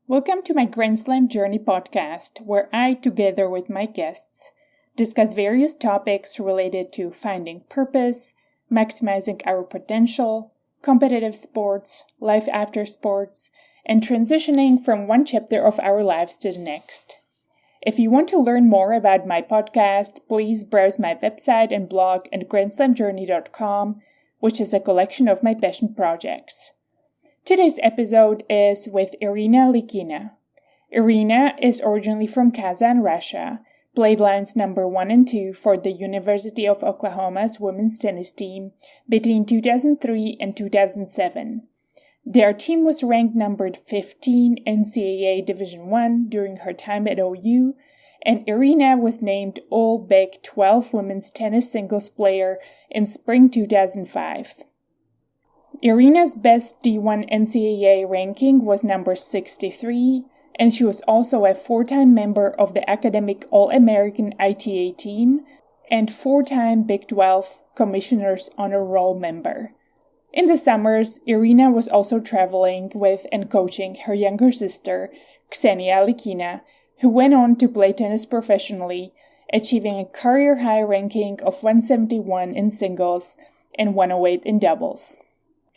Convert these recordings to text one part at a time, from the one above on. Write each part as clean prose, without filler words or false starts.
Welcome to my Grand Slam Journey podcast, where I, together with my guests, discuss various topics related to finding purpose, maximizing our potential, competitive sports, life after sports, and transitioning from one chapter of our lives to the next. If you want to learn more about my podcast, please browse my website and blog at grandslamjourney.com, which is a collection of my passion projects. Today's episode is with Irina Lykina. Irina is originally from Kazan, Russia, played lines number 1 and 2 for the University of Oklahoma's women's tennis team between 2003 and 2007. Their team was ranked numbered 15 NCAA Division I during her time at OU, and Irina was named All-Big 12 women's tennis singles player in spring 2005. Irina's best D1 NCAA ranking was number 63, and she was also a 4-time member of the academic All-American ITA team and 4-time Big 12 Commissioner's Honor Roll member. In the summers, Irina was also traveling with and coaching her younger sister, Ksenia Lykina, who went on to play tennis professionally, achieving a career-high ranking of 171 in singles and 108 in doubles.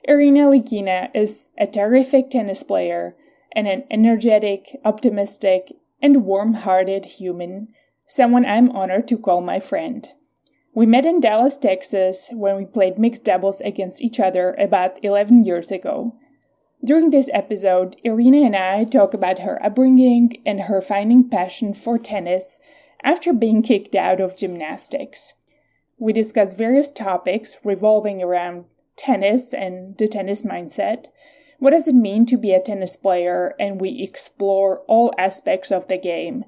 Irina Lykina is a terrific tennis player and an energetic, optimistic, and warm-hearted human, someone I'm honored to call my friend. We met in Dallas, Texas, when we played mixed doubles against each other about 11 years ago. During this episode, Irina and I talk about her upbringing and her finding passion for tennis after being kicked out of gymnastics. We discuss various topics revolving around tennis and the tennis mindset. What does it mean to be a tennis player? And we explore all aspects of the game.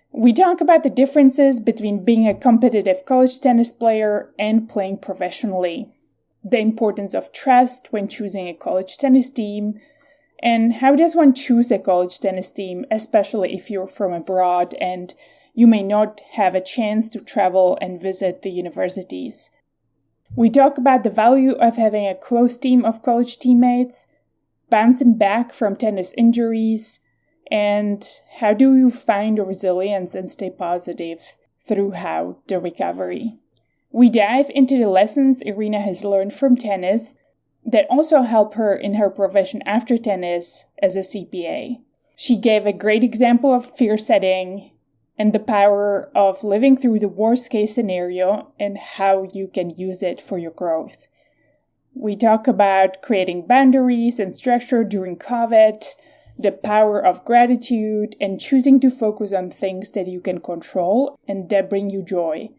We talk about the differences between being a competitive college tennis player and playing professionally, the importance of trust when choosing a college tennis team, and how does one choose a college tennis team, especially if you're from abroad and you may not have a chance to travel and visit the universities. We talk about the value of having a close team of college teammates, bouncing back from tennis injuries, and how do you find resilience and stay positive throughout the recovery. We dive into the lessons Irina has learned from tennis that also help her in her profession after tennis as a CPA. She gave a great example of fear setting and the power of living through the worst-case scenario and how you can use it for your growth. We talk about creating boundaries and structure during COVID, the power of gratitude, and choosing to focus on things that you can control and that bring you joy.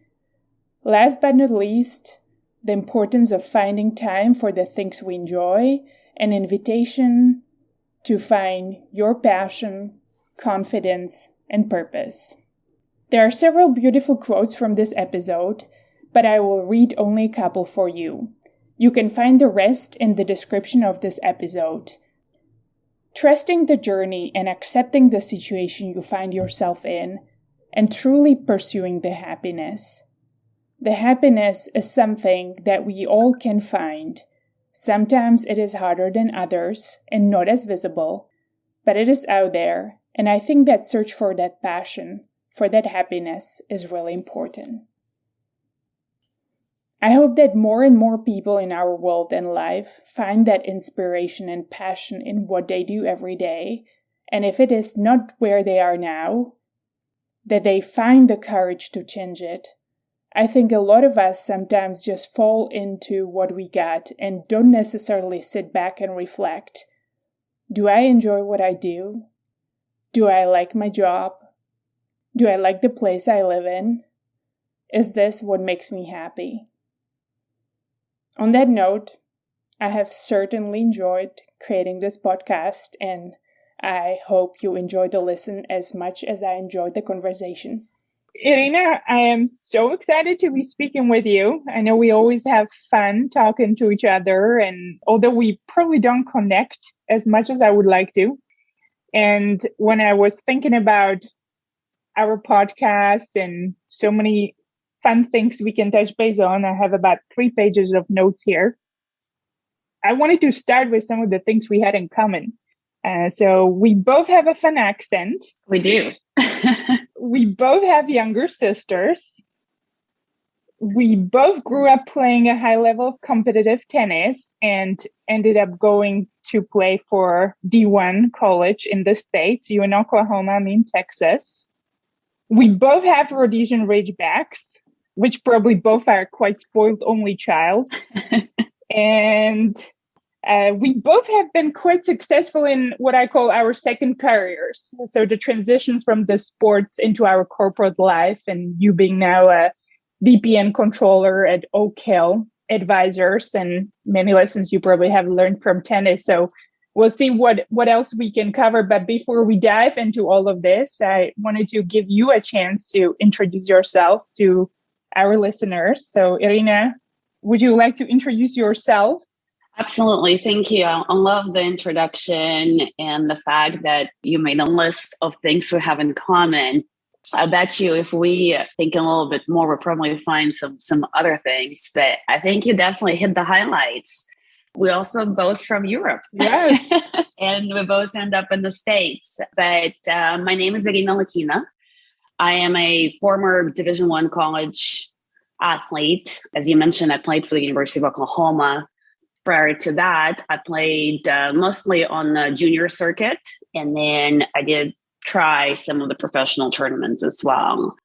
Last but not least, the importance of finding time for the things we enjoy, an invitation to find your passion, confidence, and purpose. There are several beautiful quotes from this episode, but I will read only a couple for you. You can find the rest in the description of this episode. Trusting the journey and accepting the situation you find yourself in, and truly pursuing the happiness. The happiness is something that we all can find. Sometimes it is harder than others and not as visible, but it is out there, and I think that search for that passion, for that happiness, is really important. I hope that more and more people in our world and life find that inspiration and passion in what they do every day, and if it is not where they are now, that they find the courage to change it. I think a lot of us sometimes just fall into what we got and don't necessarily sit back and reflect. Do I enjoy what I do? Do I like my job? Do I like the place I live in? Is this what makes me happy? On that note, I have certainly enjoyed creating this podcast, and I hope you enjoy the listen as much as I enjoyed the conversation. Irina, I am so excited to be speaking with you. I know we always have fun talking to each other, and although we probably don't connect as much as I would like to. And when I was thinking about our podcast and so many fun things we can touch base on, I have about 3 pages of notes here. I wanted to start with some of the things we had in common. So we both have a fun accent. We do. We both have younger sisters. We both grew up playing a high level of competitive tennis and ended up going to play for D1 college in the States. You in Oklahoma, me in Texas. We both have Rhodesian Ridgebacks, which probably both are quite spoiled only child. And we both have been quite successful in what I call our second careers. So the transition from the sports into our corporate life, and you being now a VP and controller at Oak Hill Advisors, and many lessons you probably have learned from tennis. So we'll see what else we can cover. But before we dive into all of this, I wanted to give you a chance to introduce yourself to our listeners. So Irina, would you like to introduce yourself? Absolutely. Thank you. I love the introduction and the fact that you made a list of things we have in common. I bet you if we think a little bit more, we'll probably find some other things, but I think you definitely hit the highlights. We're also both from Europe. Yes. And we both end up in the States. But my name is Irina Lykina. I am a former Division I college athlete. As you mentioned, I played for the University of Oklahoma. Prior to that, I played mostly on the junior circuit, and then I did try some of the professional tournaments as well.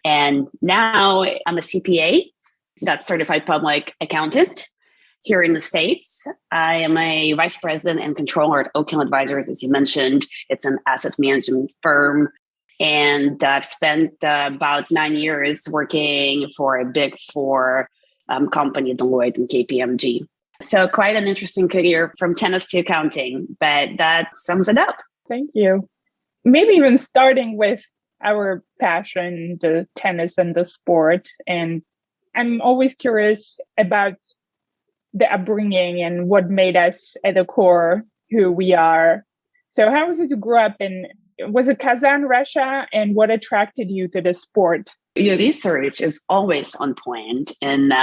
And now I'm a CPA, that's certified public accountant here in the States. I am a vice president and controller at Oak Hill Advisors, as you mentioned. It's an asset management firm. And I've spent about 9 years working for a big four company, Deloitte and KPMG. So quite an interesting career from tennis to accounting, but that sums it up. Thank you. Maybe even starting with our passion, the tennis and the sport. And I'm always curious about the upbringing and what made us at the core who we are. So how was it to grow up was it Kazan, Russia? And what attracted you to the sport? Your research is always on point. And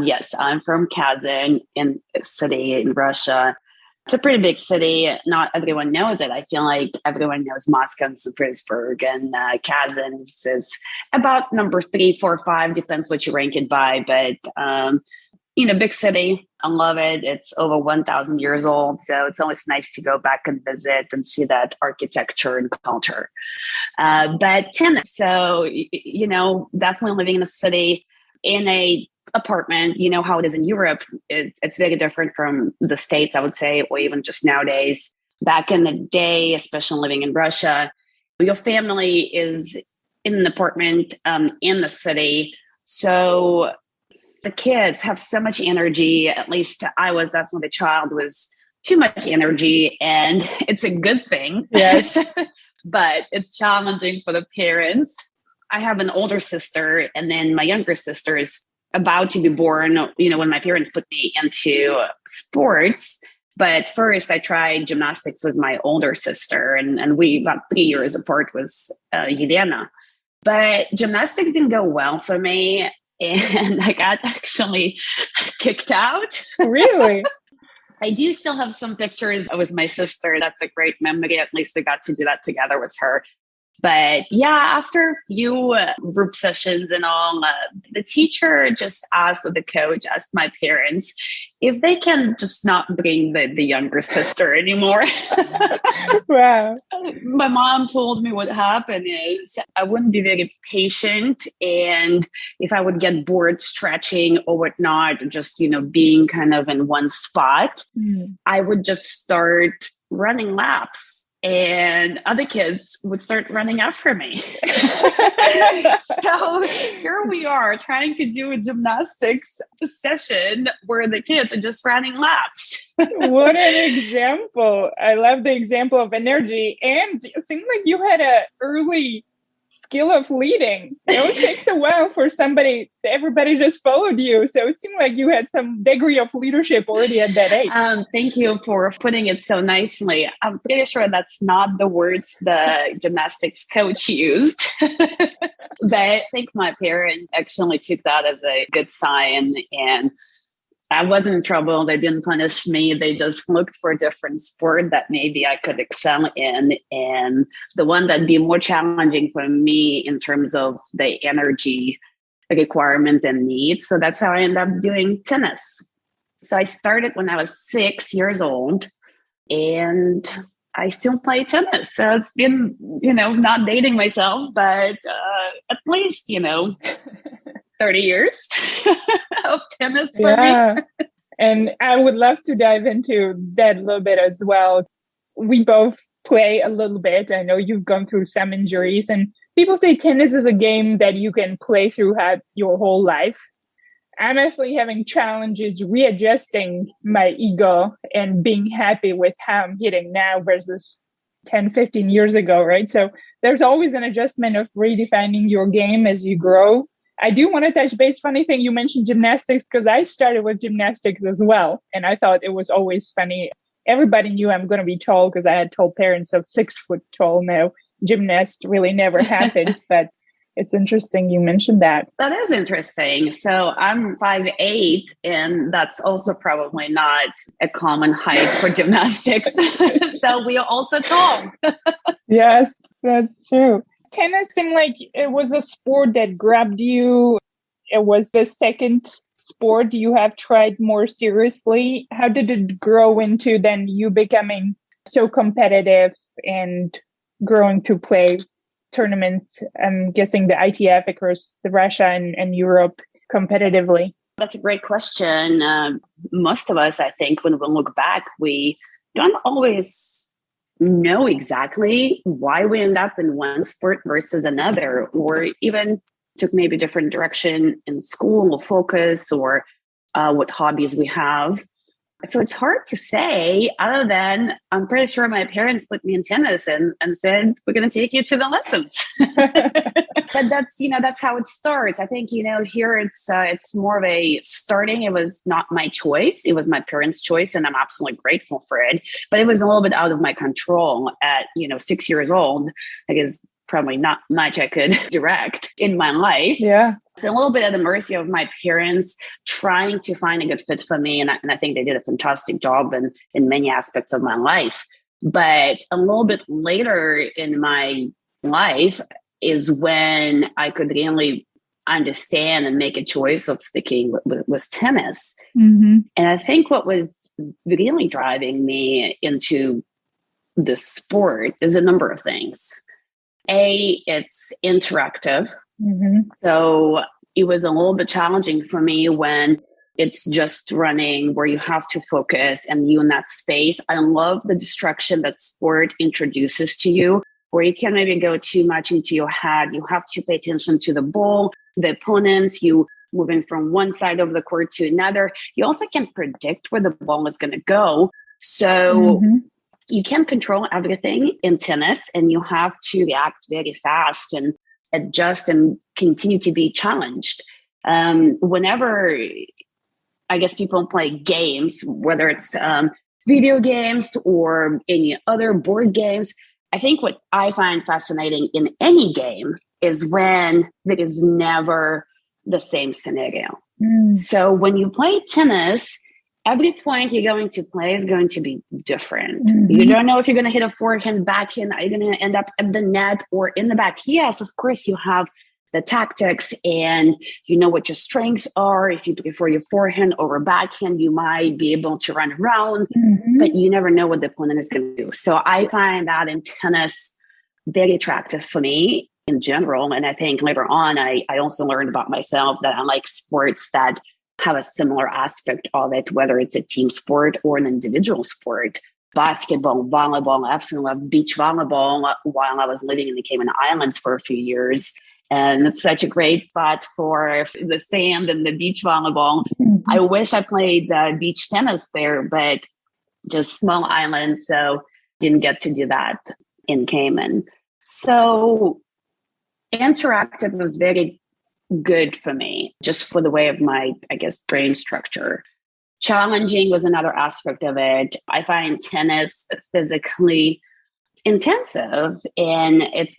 yes, I'm from Kazan, in a city in Russia. It's a pretty big city. Not everyone knows it. I feel like everyone knows Moscow and St. Petersburg, and Kazan is about number 3, 4, 5, depends what you rank it by. But big city. I love it. It's over 1,000 years old. So it's always nice to go back and visit and see that architecture and culture. But tennis. So, definitely living in a city, in a apartment, you know how it is in Europe. It's very different from the States, I would say, or even just nowadays. Back in the day, especially living in Russia, your family is in an apartment in the city. So the kids have so much energy. At least I was, that's when the child was too much energy, and it's a good thing. Yes. But it's challenging for the parents. I have an older sister, and then my younger sister is about to be born, when my parents put me into sports. But first I tried gymnastics with my older sister, and we about 3 years apart was Elena. But gymnastics didn't go well for me, and I got actually kicked out. Really? I do still have some pictures with my sister. That's a great memory. At least we got to do that together with her. But yeah, after a few group sessions and all, the teacher just the coach asked my parents if they can just not bring the younger sister anymore. Wow. My mom told me what happened is I wouldn't be very patient. And if I would get bored stretching or whatnot, just, being kind of in one spot, I would just start running laps. And other kids would start running after me. So here we are trying to do a gymnastics session where the kids are just running laps. What an example. I love the example of energy. And it seems like you had an early skill of leading. It takes a while for everybody just followed you. So it seemed like you had some degree of leadership already at that age. Thank you for putting it so nicely. I'm pretty sure that's not the words the gymnastics coach used. But I think my parents actually took that as a good sign. And I wasn't in trouble. They didn't punish me. They just looked for a different sport that maybe I could excel in. And the one that'd be more challenging for me in terms of the energy requirement and need. So that's how I ended up doing tennis. So I started when I was 6 years old, and I still play tennis. So it's been, not dating myself, but at least, 30 years of tennis for me. And I would love to dive into that a little bit as well. We both play a little bit. I know you've gone through some injuries, and people say tennis is a game that you can play throughout your whole life. I'm actually having challenges readjusting my ego and being happy with how I'm hitting now versus 10, 15 years ago, right? So there's always an adjustment of redefining your game as you grow. I do want to touch base. Funny thing, you mentioned gymnastics, because I started with gymnastics as well. And I thought it was always funny. Everybody knew I'm going to be tall because I had told parents of 6 foot tall. Now, gymnast really never happened, but it's interesting you mentioned that. That is interesting. So I'm 5'8", and that's also probably not a common height for gymnastics. So we are also tall. Yes, that's true. Tennis seemed like it was a sport that grabbed you. It was the second sport you have tried more seriously. How did it grow into then you becoming so competitive and growing to play tournaments? I'm guessing the ITF across the Russia and Europe competitively. That's a great question. Most of us, I think, when we look back, we don't always know exactly why we end up in one sport versus another, or even took maybe different direction in school or focus, or what hobbies we have. So it's hard to say, other than I'm pretty sure my parents put me in tennis and said, we're going to take you to the lessons. But that's how it starts. I think, here it's more of a starting. It was not my choice. It was my parents' choice, and I'm absolutely grateful for it. But it was a little bit out of my control at, 6 years old. I guess probably not much I could direct in my life. Yeah. It's a little bit at the mercy of my parents trying to find a good fit for me. And I think they did a fantastic job in many aspects of my life. But a little bit later in my life is when I could really understand and make a choice of sticking with tennis. Mm-hmm. And I think what was really driving me into the sport is a number of things. It's interactive. Mm-hmm. So it was a little bit challenging for me when it's just running, where you have to focus and you in that space. I love the distraction that sport introduces to you, where you can't maybe go too much into your head. You have to pay attention to the ball, the opponents, you moving from one side of the court to another. You also can't predict where the ball is going to go. So you can't control everything in tennis, and you have to react very fast and adjust and continue to be challenged. Whenever, I guess, people play games, whether it's video games or any other board games, I think what I find fascinating in any game is when there is never the same scenario. So when you play tennis, every point you're going to play is going to be different. You don't know if you're going to hit a forehand, backhand. Are you going to end up at the net or in the back? Yes, of course, you have the tactics and you know what your strengths are. If you prefer your forehand over backhand, you might be able to run around, but you never know what the opponent is going to do. So I find that in tennis very attractive for me in general. And I think later on, I also learned about myself that I like sports that have a similar aspect of it, whether it's a team sport or an individual sport. Basketball, volleyball, I absolutely love beach volleyball while I was living in the Cayman Islands for a few years. And it's such a great spot for the sand and the beach volleyball. I wish I played beach tennis there, but just small islands, so didn't get to do that in Cayman. So interactive was very good for me, just for the way of my, I guess, brain structure. Challenging was another aspect of it. I find tennis physically intensive, and it's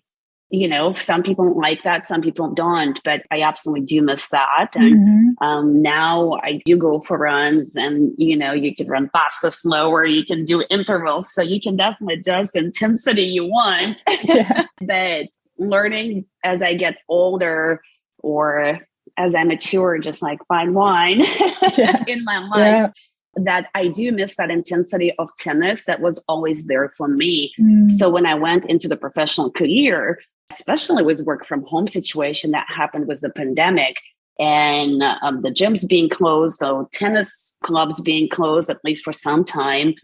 Some people like that, some people don't, but I absolutely do miss that. And now I do go for runs, and, you can run faster, slower, you can do intervals. So you can definitely adjust the intensity you want. But learning as I get older, or as I mature, just like fine wine in my life, that I do miss that intensity of tennis that was always there for me. So when I went into the professional career, especially with work from home situation that happened with the pandemic, and the gyms being closed, though tennis clubs being closed, at least for some time,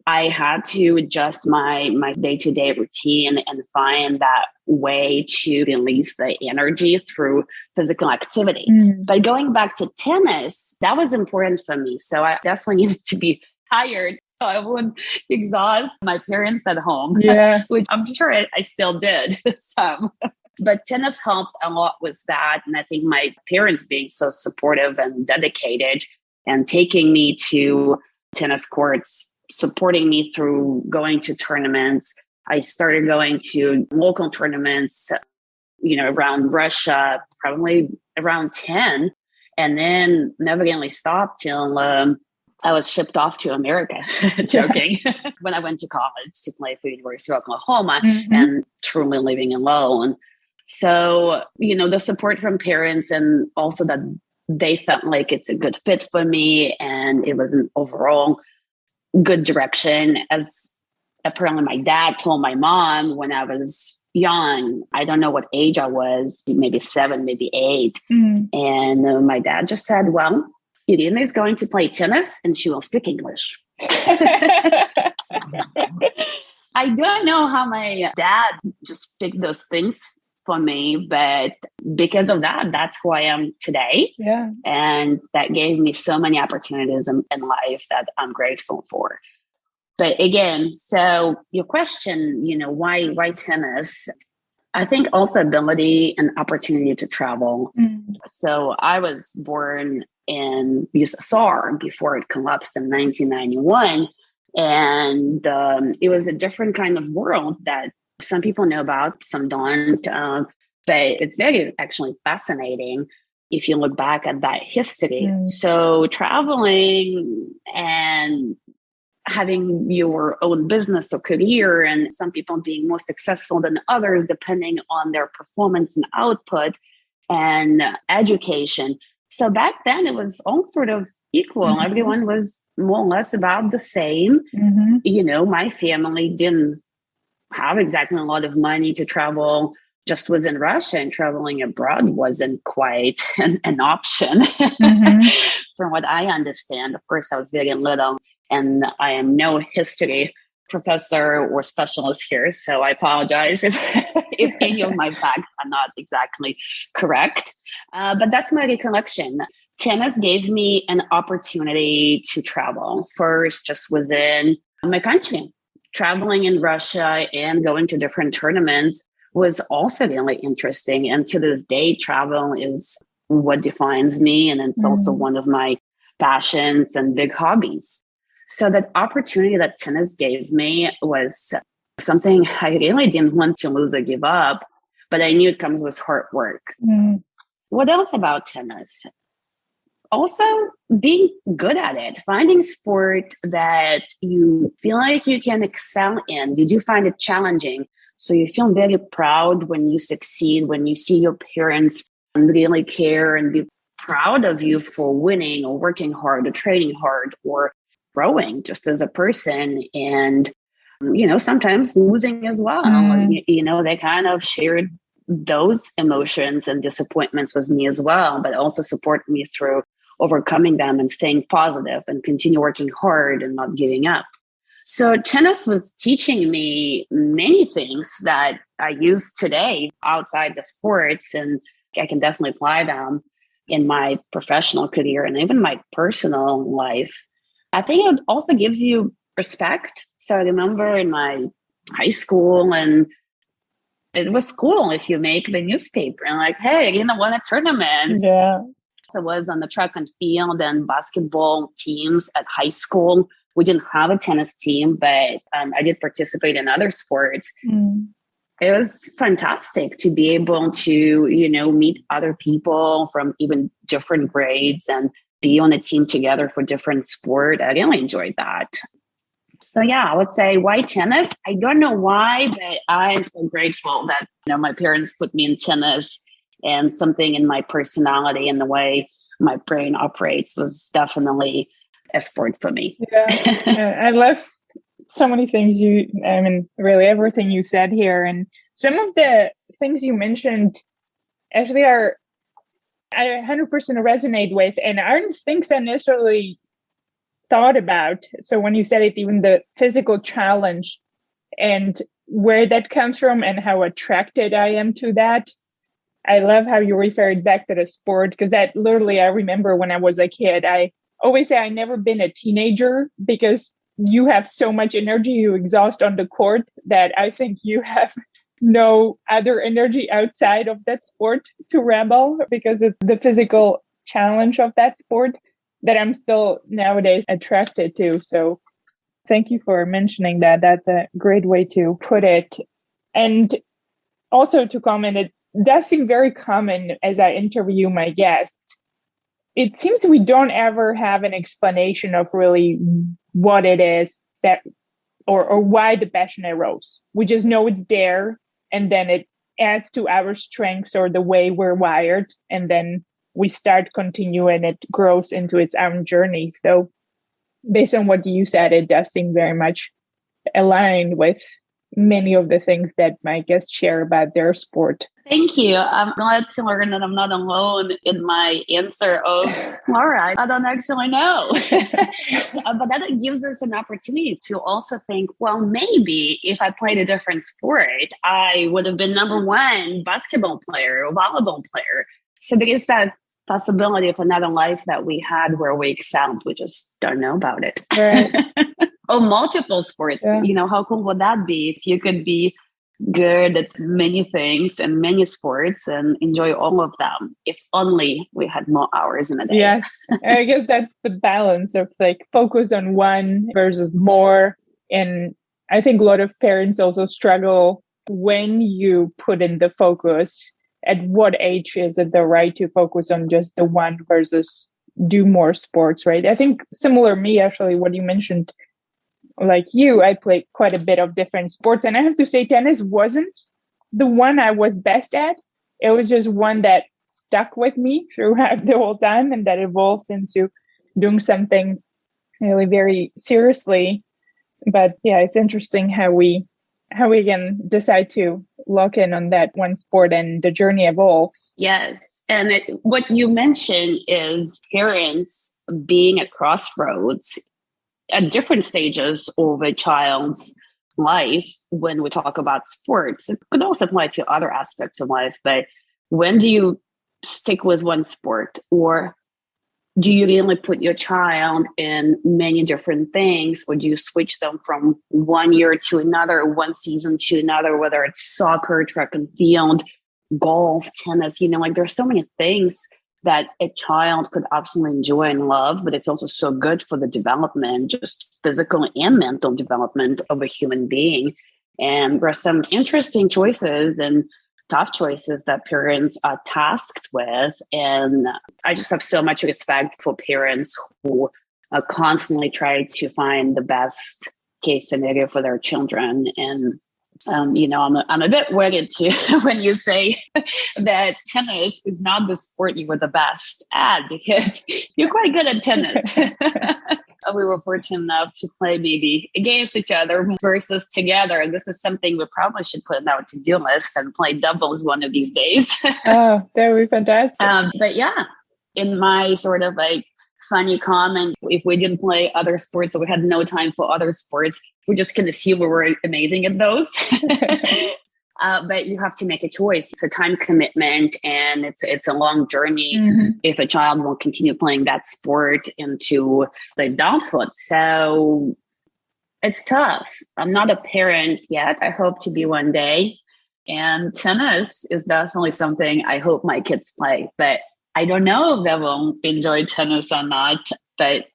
I had to adjust my day-to-day routine and find that way to release the energy through physical activity. But going back to tennis, that was important for me. So I definitely needed to be tired so I wouldn't exhaust my parents at home, which I'm sure I still did some. But tennis helped a lot with that. And I think my parents being so supportive and dedicated and taking me to tennis courts, supporting me through going to tournaments. I started going to local tournaments, around Russia, probably around 10, and then never really stopped till I was shipped off to America, joking, when I went to college to play for University of Oklahoma and truly living alone. So, the support from parents, and also that they felt like it's a good fit for me and it was an overall good direction. As apparently my dad told my mom when I was young, I don't know what age I was, maybe 7, maybe 8. And my dad just said, well, Irina is going to play tennis and she will speak English. I don't know how my dad just picked those things for me, but because of that, that's who I am today. And that gave me so many opportunities in life that I'm grateful for. But again, so your question, why tennis? I think also ability and opportunity to travel. So I was born in USSR before it collapsed in 1991. And it was a different kind of world that some people know about, some don't. But it's very actually fascinating if you look back at that history. So traveling and having your own business or career, and some people being more successful than others, depending on their performance and output and education. So back then it was all sort of equal. Everyone was more or less about the same. My family didn't have exactly a lot of money to travel, just was in Russia, and traveling abroad wasn't quite an option. From what I understand, of course, I was very little, and I am no history professor or specialist here, so I apologize if any of my facts are not exactly correct. But that's my recollection. Tennis gave me an opportunity to travel, first just within my country. Traveling in Russia and going to different tournaments was also really interesting. And to this day, travel is what defines me. And it's also one of my passions and big hobbies. So that opportunity that tennis gave me was something I really didn't want to lose or give up, but I knew it comes with hard work. What else about tennis? Also being good at it, finding sport that you feel like you can excel in. You do find it challenging. So you feel very proud when you succeed, when you see your parents really care and be proud of you for winning or working hard or training hard or growing just as a person. And, sometimes losing as well. They kind of shared those emotions and disappointments with me as well, but also support me through overcoming them and staying positive and continue working hard and not giving up. So tennis was teaching me many things that I use today outside the sports, and I can definitely apply them in my professional career and even my personal life. I think it also gives you respect. So I remember in my high school, and it was cool if you make the newspaper and like, hey, won a tournament. I was on the track and field and basketball teams at high school. We didn't have a tennis team, but I did participate in other sports. it was fantastic to be able to, meet other people from even different grades and be on a team together for different sport. I really enjoyed that. So yeah, I would say why tennis? I don't know why, but I'm so grateful that, my parents put me in tennis, and something in my personality and the way my brain operates was definitely a sport for me. Yeah, I love so many things really everything you said here. And some of the things you mentioned actually I 100% resonate with, and aren't things I necessarily thought about. So when you said it, even the physical challenge and where that comes from and how attracted I am to that. I love how you referred back to the sport, because that literally, I remember when I was a kid, I always say I never been a teenager, because you have so much energy you exhaust on the court that I think you have no other energy outside of that sport to rebel, because it's the physical challenge of that sport that I'm still nowadays attracted to. So thank you for mentioning that. That's a great way to put it. And also to comment, it does seem very common as I interview my guests. It seems we don't ever have an explanation of really what it is that, or why the passion arose. We just know it's there, and then it adds to our strengths or the way we're wired. And then we start continuing, it grows into its own journey. So based on what you said, it does seem very much aligned with many of the things that my guests share about their sport. Thank you. I'm glad to learn that I'm not alone in my answer of, all right, I don't actually know. But that gives us an opportunity to also think, well, maybe if I played a different sport, I would have been number one basketball player or volleyball player. So there is that possibility of another life that we had where we excelled. We just don't know about it. Right. Or multiple sports. Yeah. How cool would that be if you could be good at many things and many sports and enjoy all of them, if only we had more hours in a day. Yes. I guess that's the balance of focus on one versus more. And I think a lot of parents also struggle when you put in the focus. At what age is it the right to focus on just the one versus do more sports, right? I think similar me, actually, what you mentioned, like you, I played quite a bit of different sports. And I have to say, tennis wasn't the one I was best at. It was just one that stuck with me throughout the whole time, and that evolved into doing something really very seriously. But yeah, it's interesting how we can decide to lock in on that one sport, and the journey evolves. Yes. And what you mentioned is parents being at crossroads at different stages of a child's life when we talk about sports. It could also apply to other aspects of life, but when do you stick with one sport, or do you really put your child in many different things, or do you switch them from one year to another, one season to another, whether it's soccer, track and field, golf, tennis, there's so many things that a child could absolutely enjoy and love, but it's also so good for the development, just physical and mental development of a human being. And there are some interesting choices and tough choices that parents are tasked with. And I just have so much respect for parents who constantly try to find the best case scenario for their children. And I'm a bit worried too when you say that tennis is not the sport you were the best at, because you're quite good at tennis. We were fortunate enough to play maybe against each other versus together. And this is something we probably should put on our to-do list and play doubles one of these days. Oh, that would be fantastic. But yeah, in my sort of funny comment, if we didn't play other sports or we had no time for other sports, we're just going to assume we were amazing at those. But you have to make a choice. It's a time commitment, and it's a long journey if a child will continue playing that sport into the adulthood. So it's tough. I'm not a parent yet. I hope to be one day. And tennis is definitely something I hope my kids play. But I don't know if they will enjoy tennis or not. But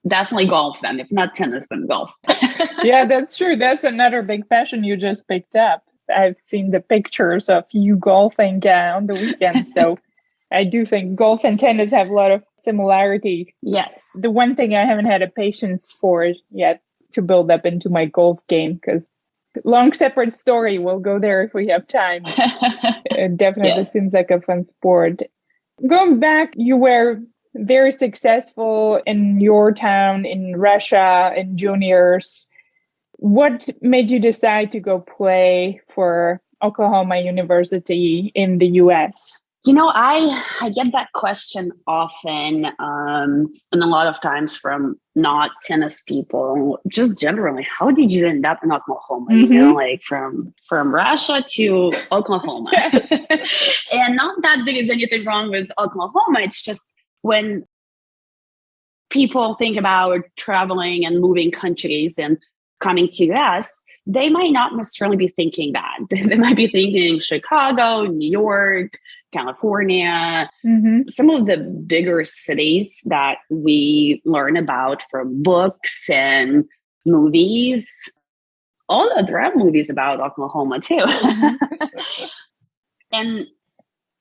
definitely golf then. If not tennis, then golf. Yeah, that's true. That's another big passion you just picked up. I've seen the pictures of you golfing on the weekend. So I do think golf and tennis have a lot of similarities. Yes. The one thing I haven't had a patience for yet to build up into my golf game, because long separate story, we'll go there if we have time. It definitely seems like a fun sport. Going back, you were very successful in your town in Russia in juniors. What made you decide to go play for Oklahoma University in the US? You know, I get that question often, and a lot of times from not tennis people, just generally, how did you end up in Oklahoma? Mm-hmm. You know, like from Russia to Oklahoma. And not that there is anything wrong with Oklahoma. It's just when people think about traveling and moving countries and coming to us, they might not necessarily be thinking that. They might be thinking Chicago, New York, California, some of the bigger cities that we learn about from books and movies. Although there are movies about Oklahoma too. And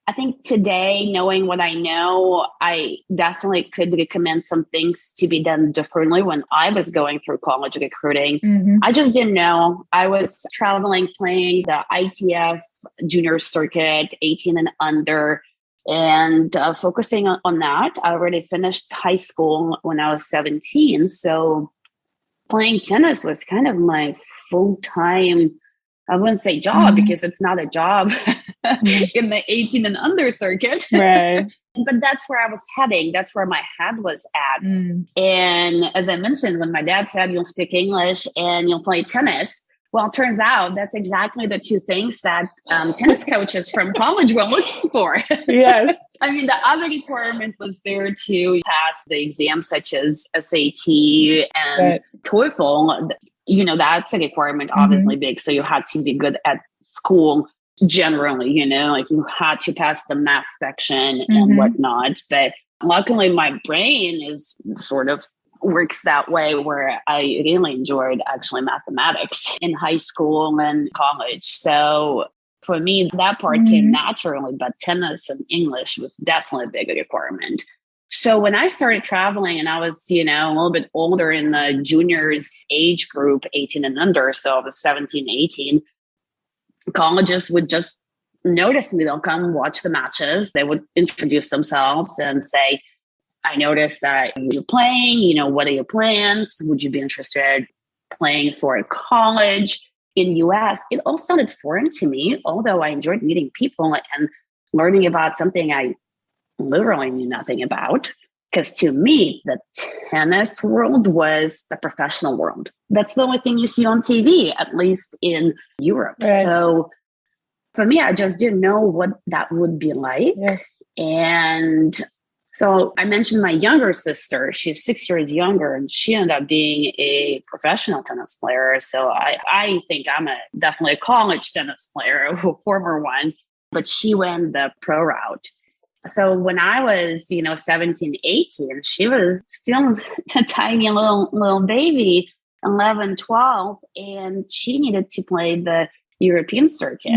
I think today, knowing what I know, I definitely could recommend some things to be done differently when I was going through college recruiting. I just didn't know. I was traveling, playing the ITF junior circuit, 18 and under, and focusing on that. I already finished high school when I was 17. So playing tennis was kind of my full-time, I wouldn't say job because it's not a job in the 18 and under circuit. Right. But that's where I was heading. That's where my head was at. And as I mentioned, when my dad said, you'll speak English and you'll play tennis, well, it turns out that's exactly the two things that tennis coaches from college were looking for. Yes. I mean, the other requirement was there to pass the exams such as SAT and TOEFL. You know, that's a requirement, obviously big. So you had to be good at school generally, you know, like you had to pass the math section and whatnot. But luckily my brain is sort of works that way where I really enjoyed actually mathematics in high school and college. So for me, that part came naturally, but tennis and English was definitely a big requirement. So when I started traveling and I was, you know, a little bit older in the juniors age group, 18 and under, so I was 17, 18, colleges would just notice me. They'll come watch the matches. They would introduce themselves and say, I noticed that you're playing, you know, what are your plans? Would you be interested playing for a college in US? It all sounded foreign to me, although I enjoyed meeting people and learning about something I literally knew nothing about. Because to me, the tennis world was the professional world. That's the only thing you see on TV, at least in Europe. Right. So for me, I just didn't know what that would be like. Yeah. And so I mentioned my younger sister. She's 6 years younger, and she ended up being a professional tennis player. So I think I'm definitely a college tennis player, a former one, but she went the pro route. So when I was, 17, 18, she was still a tiny little baby, 11, 12, and she needed to play the European circuit.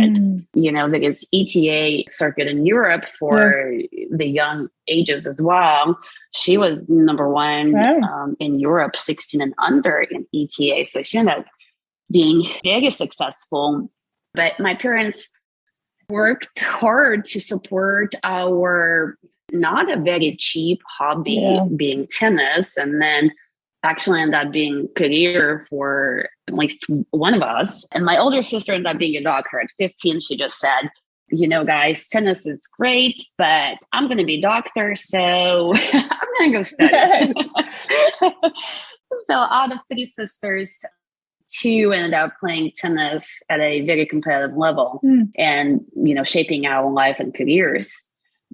There is ETA circuit in Europe for the young ages as well. She was number one in Europe, 16 and under in ETA. So she ended up being very successful. But my parents worked hard to support our not a very cheap hobby being tennis, and then actually ended up being career for at least one of us. And my older sister ended up being a doctor at 15. She just said, guys, tennis is great, but I'm going to be a doctor, so I'm going to go study. So out of three sisters, two ended up playing tennis at a very competitive level and, shaping our life and careers.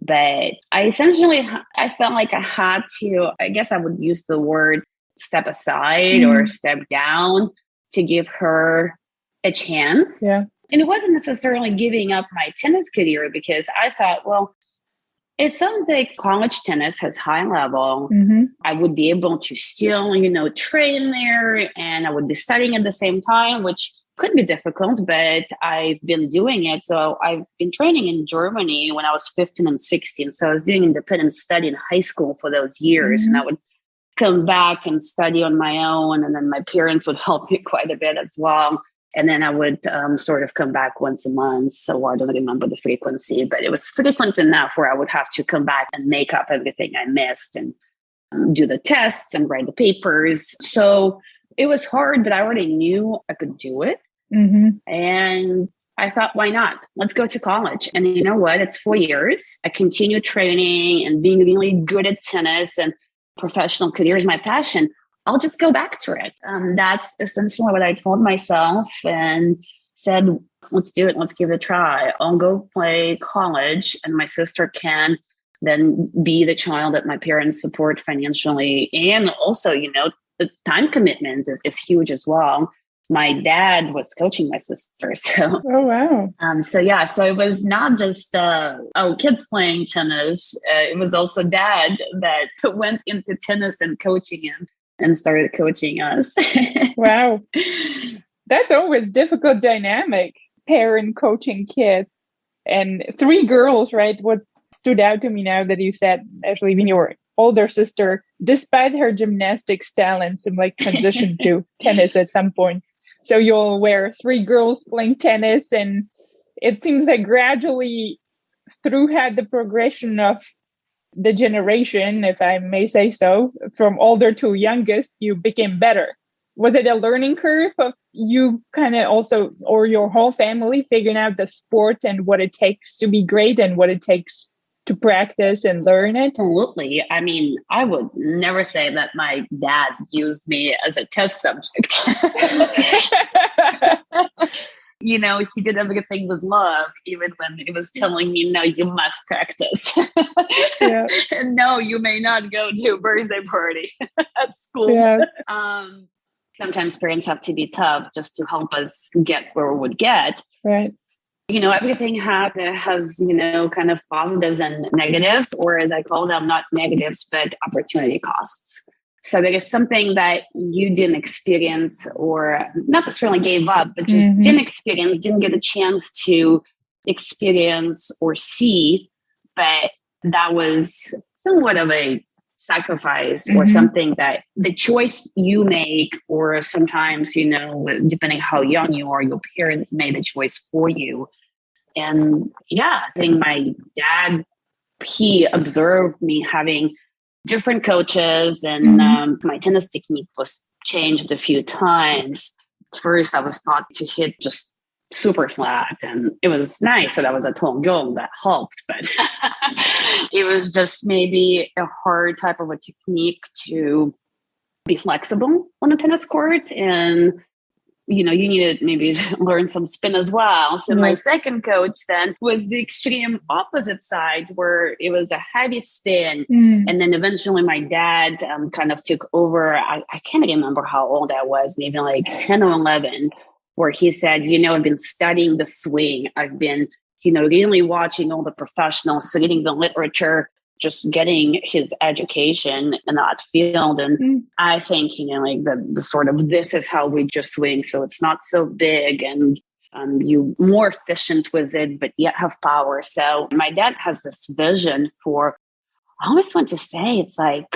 But I felt like I had to, I guess I would use the word step aside or step down to give her a chance. Yeah. And it wasn't necessarily giving up my tennis career, because I thought, well, it sounds like college tennis has high level. I would be able to still, train there, and I would be studying at the same time, which could be difficult, but I've been doing it. So I've been training in Germany when I was 15 and 16. So I was doing independent study in high school for those years. And I would come back and study on my own. And then my parents would help me quite a bit as well. And then I would sort of come back once a month. So I don't remember the frequency, but it was frequent enough where I would have to come back and make up everything I missed and do the tests and write the papers. So it was hard, but I already knew I could do it. And I thought, why not? Let's go to college. And you know what? It's 4 years. I continued training and being really good at tennis, and professional career is my passion. I'll just go back to it. That's essentially what I told myself and said, let's do it. Let's give it a try. I'll go play college, and my sister can then be the child that my parents support financially. And also, the time commitment is huge as well. My dad was coaching my sister. So, oh, wow. So it was not just, kids playing tennis. It was also dad that went into tennis and coaching him and started coaching us. Wow. That's always difficult dynamic, parent coaching kids. And 3 girls, right? What stood out to me now that you said, actually, when your older sister, despite her gymnastics talents, transitioned to tennis at some point. So you'll wear 3 girls playing tennis, and it seems that gradually throughout the progression of the generation, if I may say so, from older to youngest, you became better. Was it a learning curve of you kind of also, or your whole family figuring out the sport and what it takes to be great and what it takes to practice and learn it? Absolutely. I mean, I would never say that my dad used me as a test subject. He did everything with love, even when he was telling me, no, you must practice. Yeah. And no, you may not go to a birthday party at school. Yeah. Sometimes parents have to be tough just to help us get where we would get. Right. Everything has kind of positives and negatives, or as I call them, not negatives, but opportunity costs. So there is something that you didn't experience, or not necessarily gave up, but just didn't experience, didn't get a chance to experience or see, but that was somewhat of a sacrifice or something that the choice you make, or sometimes, depending how young you are, your parents made the choice for you. And I think my dad, he observed me having different coaches, and my tennis technique was changed a few times. First, I was taught to hit just super flat, and it was nice that I was a tall girl. That helped, but it was just maybe a hard type of a technique to be flexible on the tennis court. And you needed maybe to learn some spin as well. So my second coach then was the extreme opposite side, where it was a heavy spin. And then eventually my dad kind of took over. I can't remember how old I was, maybe like 10 or 11, where he said, I've been studying the swing. I've been, really watching all the professionals, reading the literature, just getting his education in that field. And I think, the sort of, this is how we just swing. So it's not so big, and you more efficient with it, but yet have power. So my dad has this vision for, I always want to say, it's like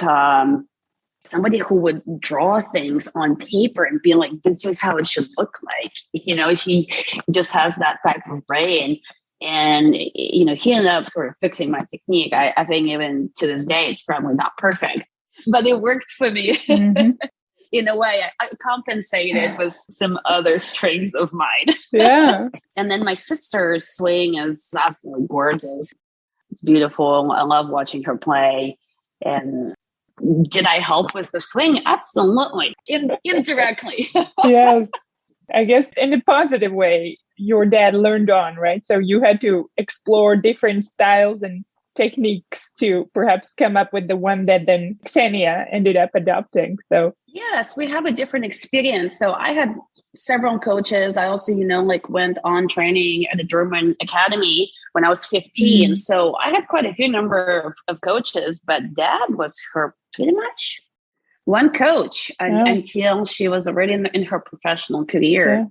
somebody who would draw things on paper and be like, this is how it should look like. He just has that type of brain. And, he ended up sort of fixing my technique. I think even to this day, it's probably not perfect, but it worked for me. In a way, I compensated with some other strengths of mine. Yeah. And then my sister's swing is absolutely gorgeous. It's beautiful. I love watching her play. And did I help with the swing? Absolutely. Indirectly. Yeah. I guess in a positive way, your dad learned on, right? So you had to explore different styles and techniques to perhaps come up with the one that then Ksenia ended up adopting. So yes, we have a different experience. So I had several coaches. I also, went on training at a German academy when I was 15. So I had quite a few number of coaches, but dad was her pretty much one coach until she was already in her professional career.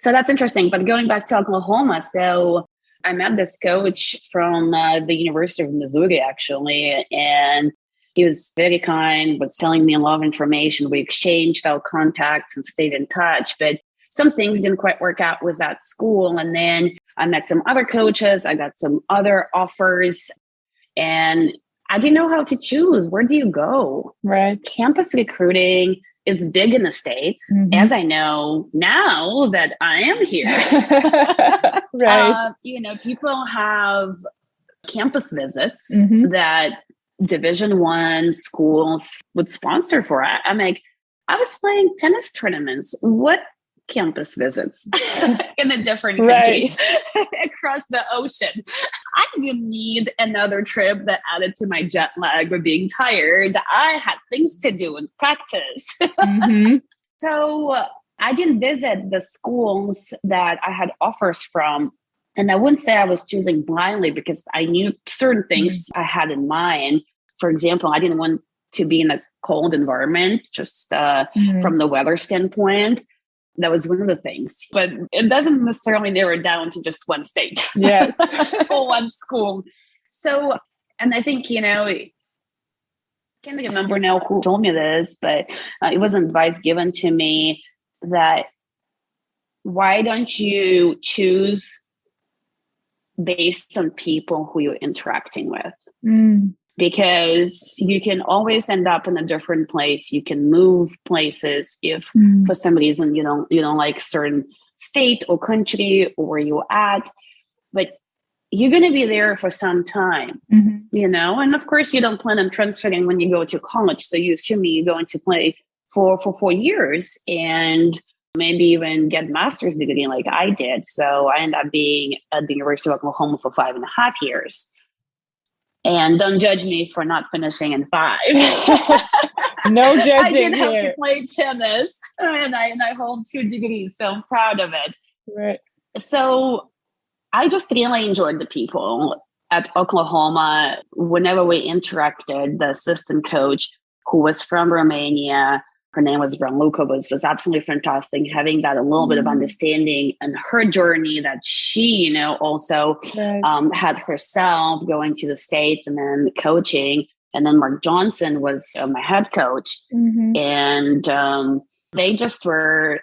So that's interesting. But going back to Oklahoma, so I met this coach from the University of Missouri, actually, and he was very kind, was telling me a lot of information. We exchanged our contacts and stayed in touch, but some things didn't quite work out with that school. And then I met some other coaches. I got some other offers, and I didn't know how to choose. Where do you go? Right. Campus recruiting is big in the States, as I know now that I am here. Right. People have campus visits that Division I schools would sponsor for. I'm like, I was playing tennis tournaments. What campus visits in a different country across the ocean? I didn't need another trip that added to my jet lag or being tired. I had things to do and practice. So I didn't visit the schools that I had offers from. And I wouldn't say I was choosing blindly because I knew certain things I had in mind. For example, I didn't want to be in a cold environment, just from the weather standpoint. That was one of the things, but it doesn't necessarily narrow it down to just one state. Yes. Or one school. So, and I think, I can't remember now who told me this, but it was advice given to me that why don't you choose based on people who you're interacting with? Because you can always end up in a different place. You can move places if for some reason you don't like certain state or country or where you're at, but you're going to be there for some time, and of course you don't plan on transferring when you go to college. So you assume you're going to play for 4 years and maybe even get a master's degree like I did. So I ended up being at the University of Oklahoma for 5.5 years. And don't judge me for not finishing in 5. No judging I did have here. to play tennis, and I hold 2 degrees, so I'm proud of it. Right. So I just really enjoyed the people at Oklahoma. Whenever we interacted, the assistant coach, who was from Romania, her name was Branluka, was absolutely fantastic. Having that a little bit of understanding and her journey that she, also had herself going to the States and then coaching. And then Mark Johnson was my head coach. And they just were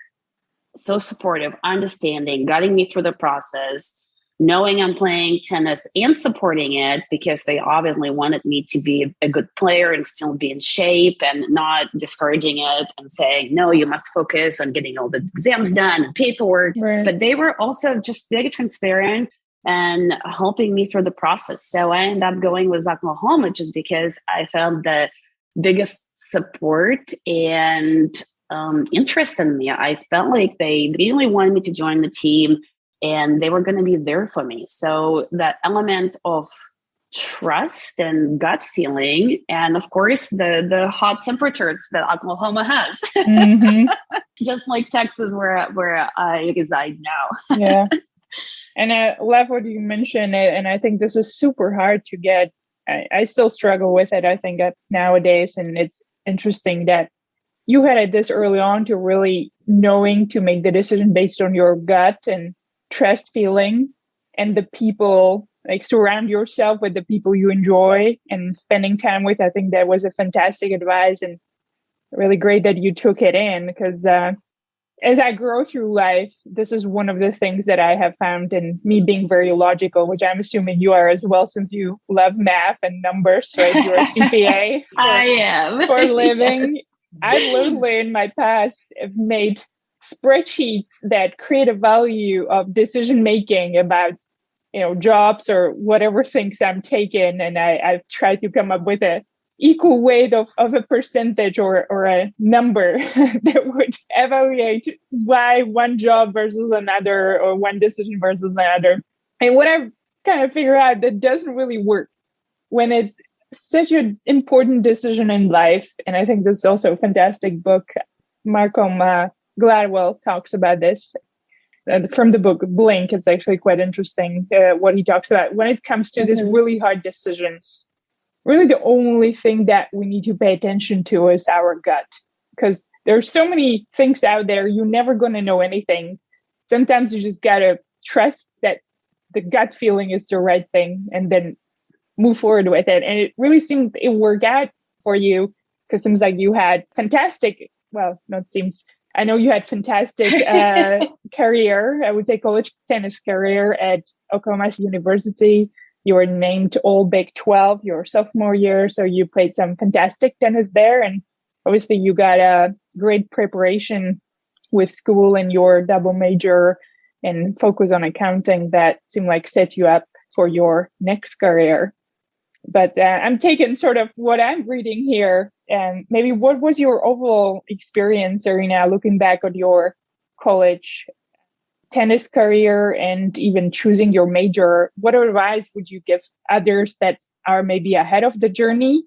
so supportive, understanding, guiding me through the process, knowing I'm playing tennis and supporting it because they obviously wanted me to be a good player and still be in shape and not discouraging it and saying, no, you must focus on getting all the exams done and paperwork. Right. But they were also just very transparent and helping me through the process. So I ended up going with Oklahoma just because I found the biggest support and interest in me. I felt like they really wanted me to join the team and they were going to be there for me. So that element of trust and gut feeling, and of course the hot temperatures that Oklahoma has, just like Texas, where I reside now. Yeah, and I love what you mentioned, and I think this is super hard to get. I still struggle with it. I think nowadays, and it's interesting that you had it this early on to really knowing to make the decision based on your gut and trust feeling, and the people, like surround yourself with the people you enjoy and spending time with. I think that was a fantastic advice and really great that you took it in, because as I grow through life, this is one of the things that I have found in me being very logical, which I'm assuming you are as well, since you love math and numbers, right? You're a CPA. I am. For a living. Yes. I've literally in my past have made spreadsheets that create a value of decision making about, jobs or whatever things I'm taking. And I've tried to come up with a equal weight of a percentage or a number that would evaluate why one job versus another or one decision versus another. And what I've kind of figured out, that doesn't really work when it's such an important decision in life. And I think this is also a fantastic book. Malcolm Gladwell talks about this from the book Blink. It's actually quite interesting what he talks about when it comes to these really hard decisions. Really, the only thing that we need to pay attention to is our gut, because there's so many things out there. You're never going to know anything. sometimes you just gotta trust that the gut feeling is the right thing and then move forward with it. And it really seemed it worked out for you, because it seems like you had fantastic, well, not seems, I know you had fantastic career, I would say college tennis career at Oklahoma University. You were named All Big 12 your sophomore year, so you played some fantastic tennis there. And obviously you got a great preparation with school and your double major and focus on accounting that seemed like set you up for your next career. But I'm taking sort of what I'm reading here, and maybe what was your overall experience, Irina, looking back at your college tennis career and even choosing your major? What advice would you give others that are maybe ahead of the journey?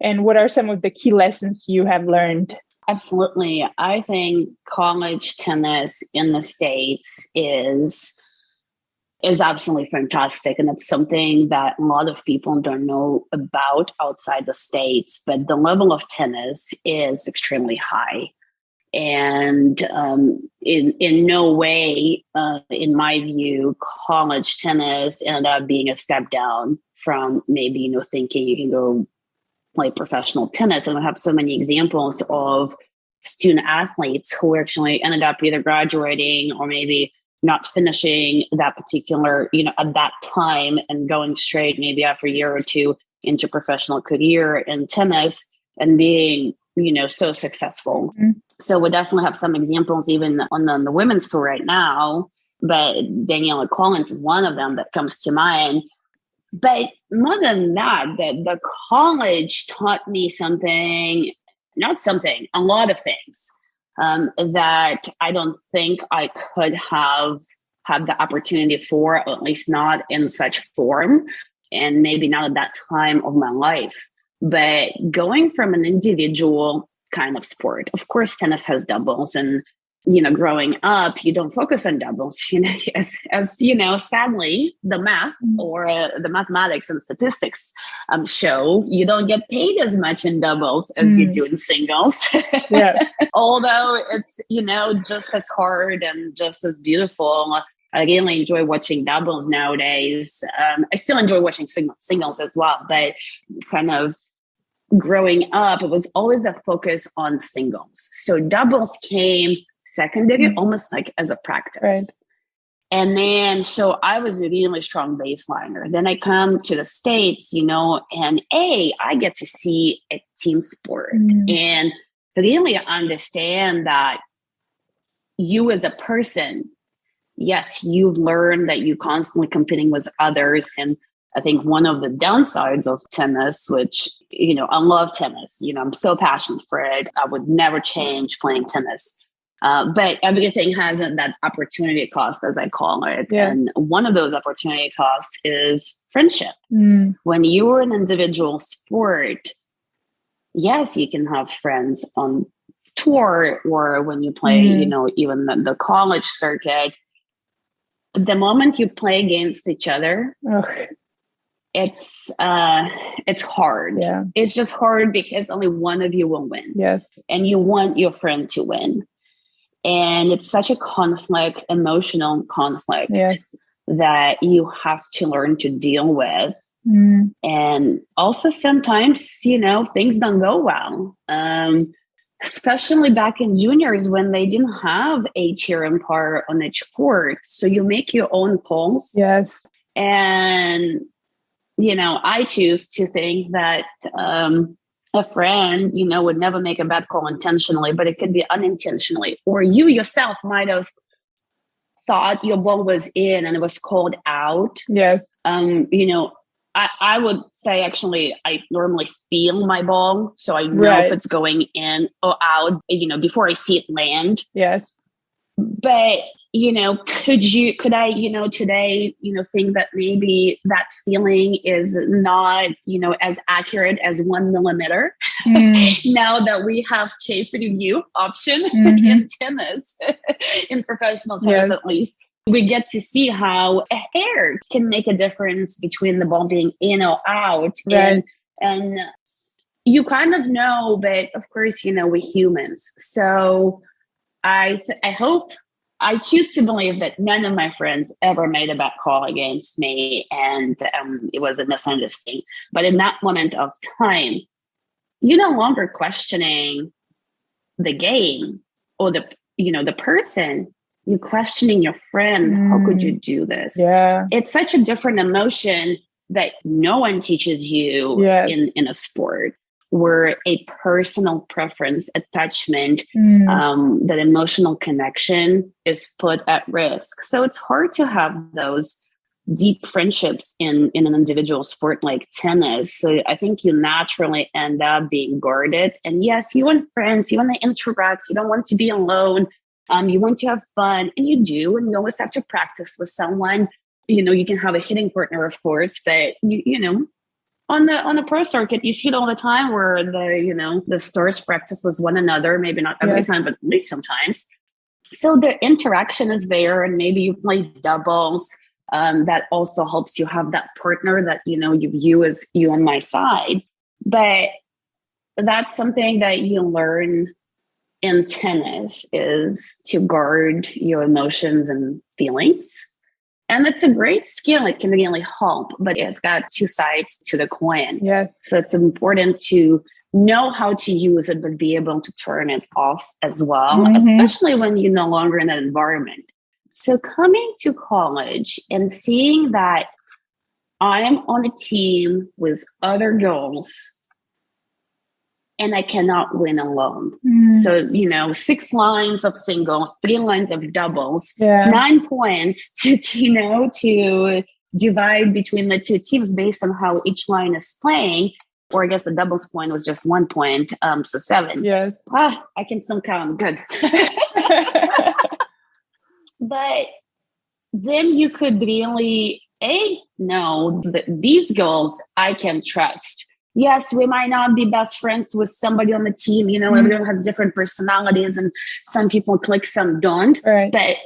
And what are some of the key lessons you have learned? Absolutely. I think college tennis in the States is absolutely fantastic. And it's something that a lot of people don't know about outside the States, but the level of tennis is extremely high. And in no way, in my view, college tennis ended up being a step down from maybe, thinking you can go play professional tennis. And I have so many examples of student athletes who actually ended up either graduating or maybe not finishing that particular, at that time, and going straight maybe after a year or two into professional career in tennis and being, so successful. Mm-hmm. So we definitely have some examples even on the women's tour right now, but Daniela Collins is one of them that comes to mind. But more than that, the college taught me a lot of things that I don't think I could have had the opportunity for, or at least not in such form, and maybe not at that time of my life. But going from an individual kind of sport, of course, tennis has doubles, and growing up, you don't focus on doubles, as sadly, the math or the mathematics and statistics show you don't get paid as much in doubles as you do in singles. Yeah. Although it's, just as hard and just as beautiful. I really enjoy watching doubles nowadays. I still enjoy watching singles as well, but kind of growing up, it was always a focus on singles. So doubles came secondary, almost like as a practice. Right. And then, so I was a really strong baseliner. Then I come to the States, and I get to see a team sport and really understand that you as a person, yes, you've learned that you're constantly competing with others. And I think one of the downsides of tennis, which, I love tennis, I'm so passionate for it. I would never change playing tennis. But everything has that opportunity cost, as I call it. Yes. And one of those opportunity costs is friendship. When you're an individual sport, yes, you can have friends on tour or when you play, even the college circuit. But the moment you play against each other, it's hard. Yeah. It's just hard because only one of you will win. Yes. And you want your friend to win. And it's such a conflict, emotional conflict, that you have to learn to deal with. And also sometimes, things don't go well. Especially back in juniors when they didn't have a chair umpire on each court. So you make your own calls. Yes. And, I choose to think that a friend, would never make a bad call intentionally, but it could be unintentionally. Or you yourself might have thought your ball was in and it was called out. Yes. I would say, actually, I normally feel my ball. So I know if it's going in or out, before I see it land. Yes. But, could I, today, think that maybe that feeling is not, as accurate as 1 millimeter now that we have chase review option in tennis, in professional tennis at least. We get to see how a hair can make a difference between the ball being in or out. Right. And you kind of know, but of course, we're humans. So I hope I choose to believe that none of my friends ever made a bad call against me, and it was a misunderstanding. But in that moment of time, you're no longer questioning the game or the person. You're questioning your friend. How could you do this? Yeah. It's such a different emotion that no one teaches you in a sport, where a personal preference, attachment, that emotional connection is put at risk. So it's hard to have those deep friendships in an individual sport like tennis. So I think you naturally end up being guarded. And yes, you want friends, you want to interact, you don't want to be alone. You want to have fun, and you do, and you always have to practice with someone. You can have a hitting partner, of course, but on the pro circuit, you see it all the time where the stars practice with one another. Maybe not every time, but at least sometimes. So the interaction is there, and maybe you play doubles. That also helps you have that partner that you view as you on my side. But that's something that you learn in tennis, is to guard your emotions and feelings. And it's a great skill. It can really help, but it's got two sides to the coin. Yes. So it's important to know how to use it, but be able to turn it off as well, especially when you're no longer in that environment. So coming to college and seeing that I'm on a team with other girls and I cannot win alone. So, 6 lines of singles, 3 lines of doubles, 9 points to divide between the two teams based on how each line is playing. Or I guess the doubles point was just 1 point, so 7. Yes. I can still count. Good. But then you could really know that these girls I can trust. Yes, we might not be best friends with somebody on the team. Everyone has different personalities, and some people click, some don't. Right. But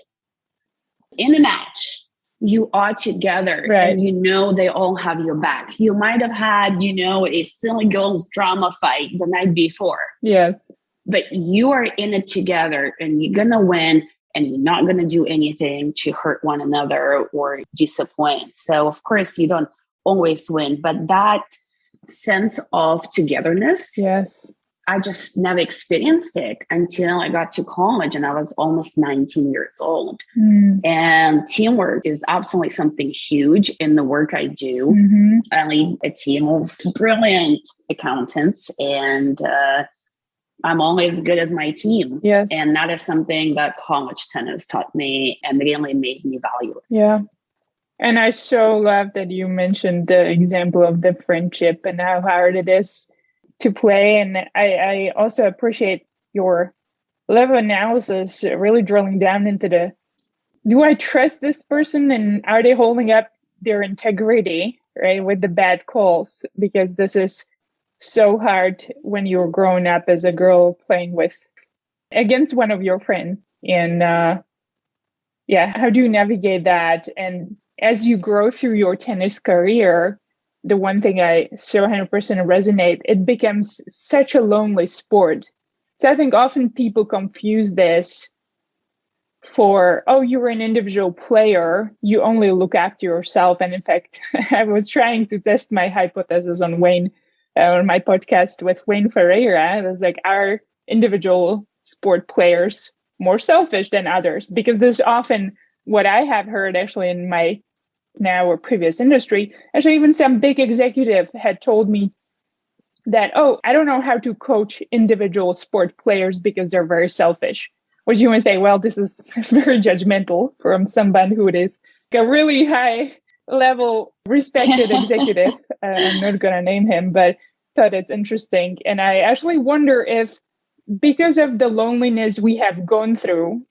in a match, you are together, and they all have your back. You might have had, a silly girls drama fight the night before. Yes. But you are in it together, and you're going to win, and you're not going to do anything to hurt one another or disappoint. So, of course, you don't always win, but that sense of togetherness, I just never experienced it until I got to college, and I was almost 19 years old. And teamwork is absolutely something huge in the work I do. I lead a team of brilliant accountants, and I'm only as good as my team. Yes. And that is something that college tennis taught me and really made me value it. Yeah. And I so love that you mentioned the example of the friendship and how hard it is to play. And I also appreciate your level analysis, really drilling down into do I trust this person, and are they holding up their integrity, right, with the bad calls? Because this is so hard when you're growing up as a girl playing against one of your friends. And how do you navigate that? And as you grow through your tennis career, the one thing I so 100% resonate, it becomes such a lonely sport. So I think often people confuse this for, you're an individual player, you only look after yourself. And in fact, I was trying to test my hypothesis on Wayne, on my podcast with Wayne Ferreira. It was like, are individual sport players more selfish than others? Because there's often what I have heard actually in my now or previous industry, actually even some big executive had told me that, I don't know how to coach individual sport players because they're very selfish. Which you would say, well, this is very judgmental from someone who is a really high level respected executive. I'm not going to name him, but thought it's interesting. And I actually wonder if because of the loneliness we have gone through,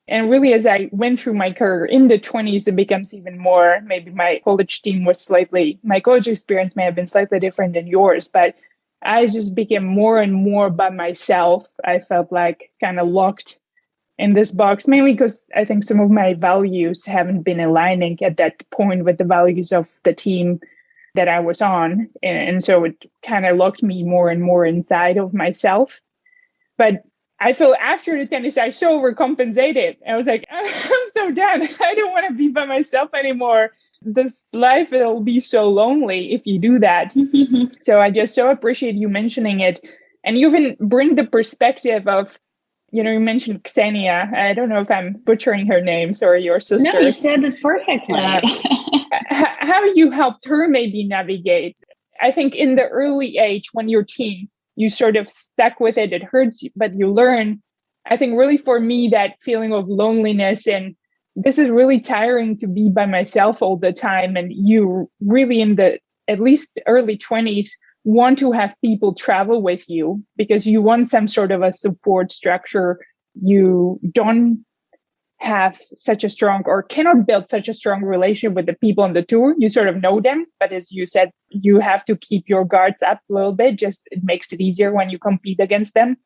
and really, as I went through my career in the 20s, it becomes even more, maybe my college my college experience may have been slightly different than yours, but I just became more and more by myself. I felt like kind of locked in this box, mainly because I think some of my values haven't been aligning at that point with the values of the team that I was on. And so it kind of locked me more and more inside of myself. But I feel after the tennis, I so overcompensated. I was like, I'm so done. I don't want to be by myself anymore. This life will be so lonely if you do that. So I just so appreciate you mentioning it. And you even bring the perspective of, you mentioned Xenia. I don't know if I'm butchering her name. Sorry, your sister. No, you said it perfectly. How you helped her maybe navigate. I think in the early age, when you're teens, you sort of stuck with it. It hurts, but you learn. I think really for me, that feeling of loneliness and this is really tiring to be by myself all the time. And you really in the at least early 20s want to have people travel with you because you want some sort of a support structure. You don't have such a strong or cannot build such a strong relationship with the people on the tour. You sort of know them, but as you said, you have to keep your guards up a little bit. Just it makes it easier when you compete against them.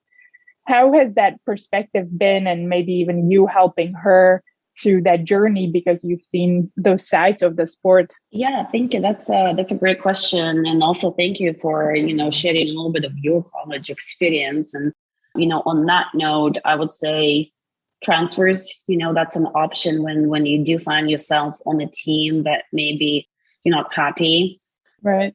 How has that perspective been, and maybe even you helping her through that journey because you've seen those sides of the sport? Yeah, thank you. That's a great question, and also thank you for sharing a little bit of your college experience. And on that note, I would say transfers, that's an option when you do find yourself on a team that maybe you're not happy. Right.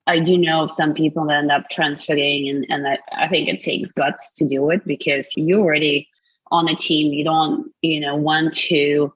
I do know of some people that end up transferring and I think it takes guts to do it because you're already on a team. You don't, want to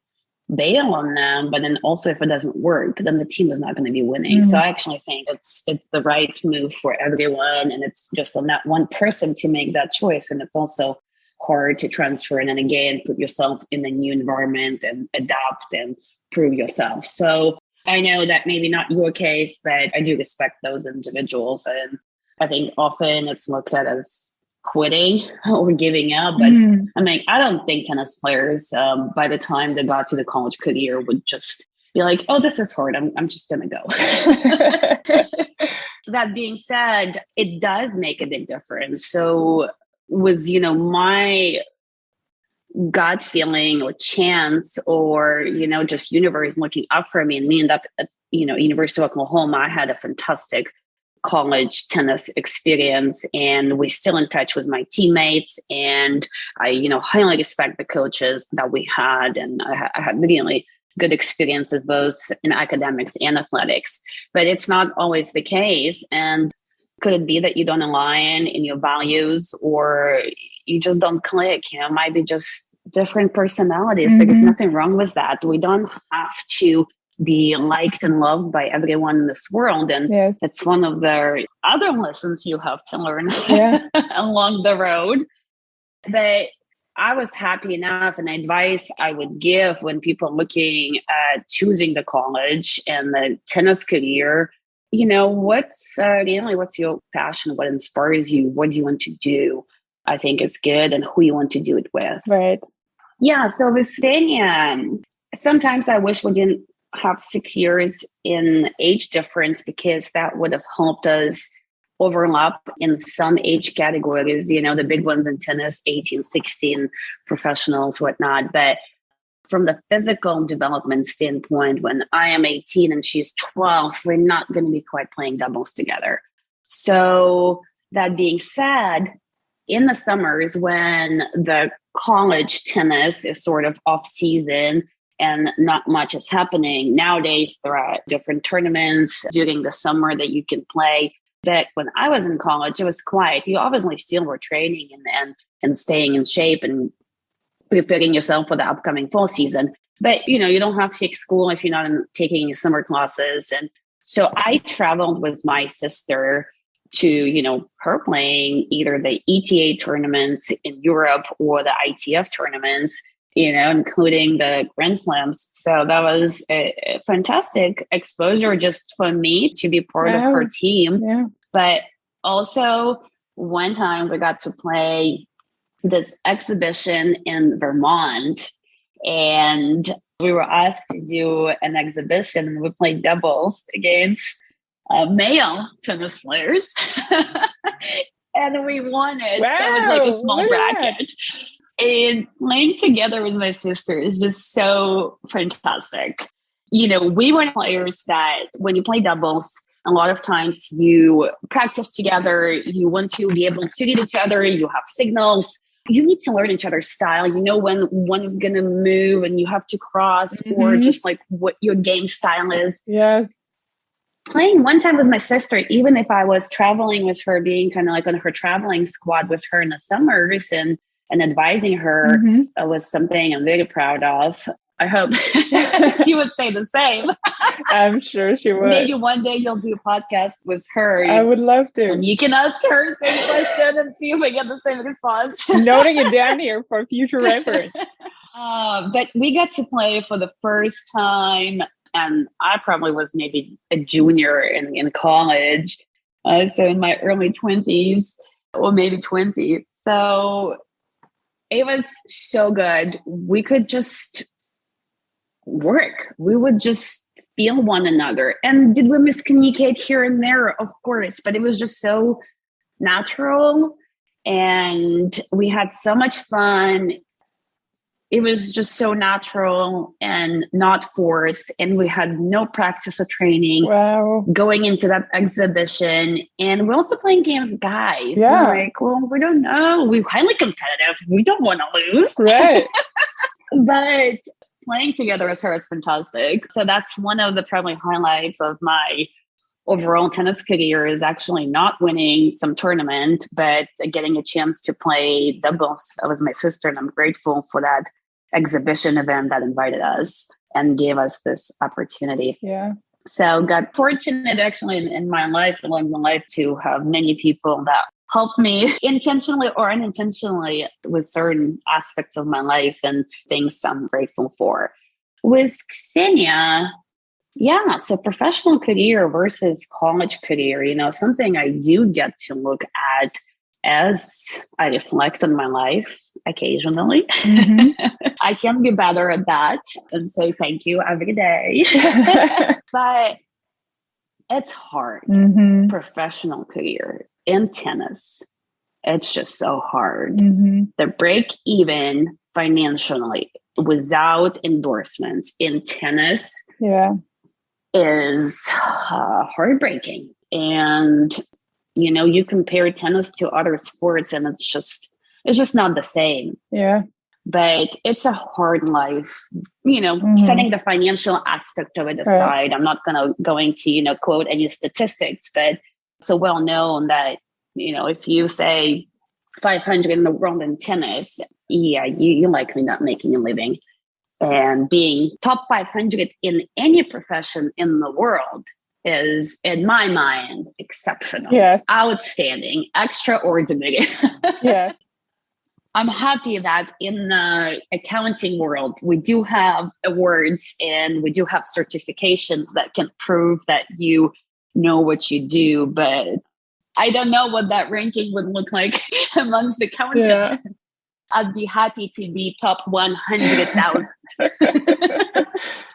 bail on them, but then also if it doesn't work, then the team is not going to be winning. So I actually think it's the right move for everyone. And it's just on that one person to make that choice. And it's also hard to transfer and then again put yourself in a new environment and adapt and prove yourself. So I know that maybe not your case, but I do respect those individuals. And I think often it's looked at as quitting or giving up. But I mean, I don't think tennis players by the time they got to the college career would just be like, oh, this is hard. I'm just going to go. That being said, it does make a big difference. So was, my gut feeling or chance or, just universe looking up for me and me end up at, University of Oklahoma. I had a fantastic college tennis experience and we're still in touch with my teammates. And I, highly respect the coaches that we had. And I had really good experiences, both in academics and athletics, but it's not always the case. And could it be that you don't align in your values or you just don't click? It might be just different personalities. There's nothing wrong with that. We don't have to be liked and loved by everyone in this world. And it's one of the other lessons you have to learn along the road. But I was happy enough, and advice I would give when people are looking at choosing the college and the tennis career, what's your passion? What inspires you? What do you want to do? I think it's good, and who you want to do it with. Right. Yeah. So with Stadium, sometimes I wish we didn't have 6 years in age difference because that would have helped us overlap in some age categories, the big ones in tennis, 18, 16, professionals, whatnot. But from the physical development standpoint, when I am 18 and she's 12, we're not going to be quite playing doubles together. So that being said, in the summers when the college tennis is sort of off season and not much is happening, nowadays there are different tournaments during the summer that you can play. But when I was in college, it was quiet. You obviously still were training and staying in shape and preparing yourself for the upcoming fall season. But, you don't have to take school if you're not taking any summer classes. And so I traveled with my sister to, her playing either the ETA tournaments in Europe or the ITF tournaments, including the Grand Slams. So that was a fantastic exposure just for me to be part of her team. Yeah. But also one time we got to play this exhibition in Vermont, and we were asked to do an exhibition, and we played doubles against male tennis players. And we won it. Wow, so it was like a small bracket. And playing together with my sister is just so fantastic. We were players that when you play doubles, a lot of times you practice together, you want to be able to read each other, you have signals. you need to learn each other's style. You know when one is going to move and you have to cross, or just like what your game style is. Yes. Playing one time with my sister, even if I was traveling with her, being kind of like on her traveling squad with her in the summers and advising her, was something I'm very proud of. I hope she would say the same. I'm sure she would. Maybe one day you'll do a podcast with her. I would love to. And you can ask her the same question and see if I get the same response. Noting it down here for future reference. But we got to play for the first time, and I probably was maybe a junior in college. So in my early 20s, or maybe 20. So it was so good. We could just work. We would just feel one another. And did we miscommunicate here and there? Of course, but it was just so natural. And we had so much fun. It was just so natural and not forced. And we had no practice or training going into that exhibition. And we're also playing games, guys. Yeah. We're like, well, we don't know. We're highly competitive. We don't want to lose. Right. But playing together with her is fantastic. So that's one of the probably highlights of my overall tennis career, is actually not winning some tournament, but getting a chance to play doubles with my sister. And I'm grateful for that exhibition event that invited us and gave us this opportunity. Yeah. So got fortunate actually in my life, along my life, to have many people that helped me intentionally or unintentionally with certain aspects of my life and things I'm grateful for. With Ksenia, yeah, so professional career versus college career, something I do get to look at as I reflect on my life occasionally. I can be better at that and say thank you every day. But it's hard. Professional career in tennis, it's just so hard. The break even financially without endorsements in tennis is heartbreaking. And you compare tennis to other sports and it's just not the same. Yeah. But it's a hard life, setting the financial aspect of it aside. I'm not going to quote any statistics, but it's a well known that, if you say 500 in the world in tennis, you're likely not making a living. And being top 500 in any profession in the world is, in my mind, exceptional, outstanding, extraordinary. Yeah. I'm happy that in the accounting world, we do have awards and we do have certifications that can prove that you know what you do. But I don't know what that ranking would look like amongst accountants. Yeah. I'd be happy to be top 100,000.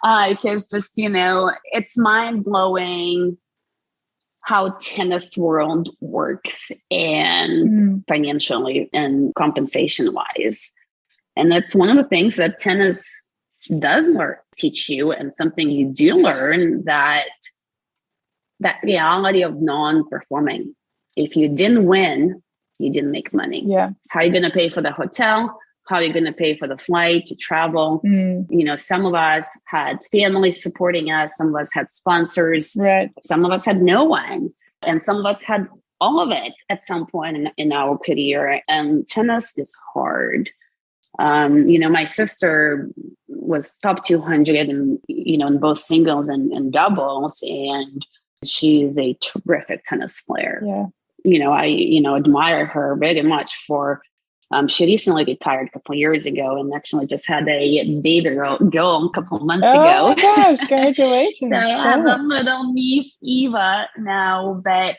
Because just, it's mind-blowing how tennis world works and financially and compensation wise. And that's one of the things that tennis does teach you, and something you do learn, that reality of non-performing. If you didn't win, you didn't make money. Yeah. How are you going to pay for the hotel? How are you going to pay for the flight to travel? Some of us had family supporting us. Some of us had sponsors. Right. Some of us had no one. And some of us had all of it at some point in our career. And tennis is hard. My sister was top 200 in both singles and doubles. And she is a terrific tennis player. Yeah. I admire her very much for, she recently retired a couple of years ago and actually just had a baby girl a couple of months ago. Oh my gosh, congratulations. So I have a little niece, Eva, now, but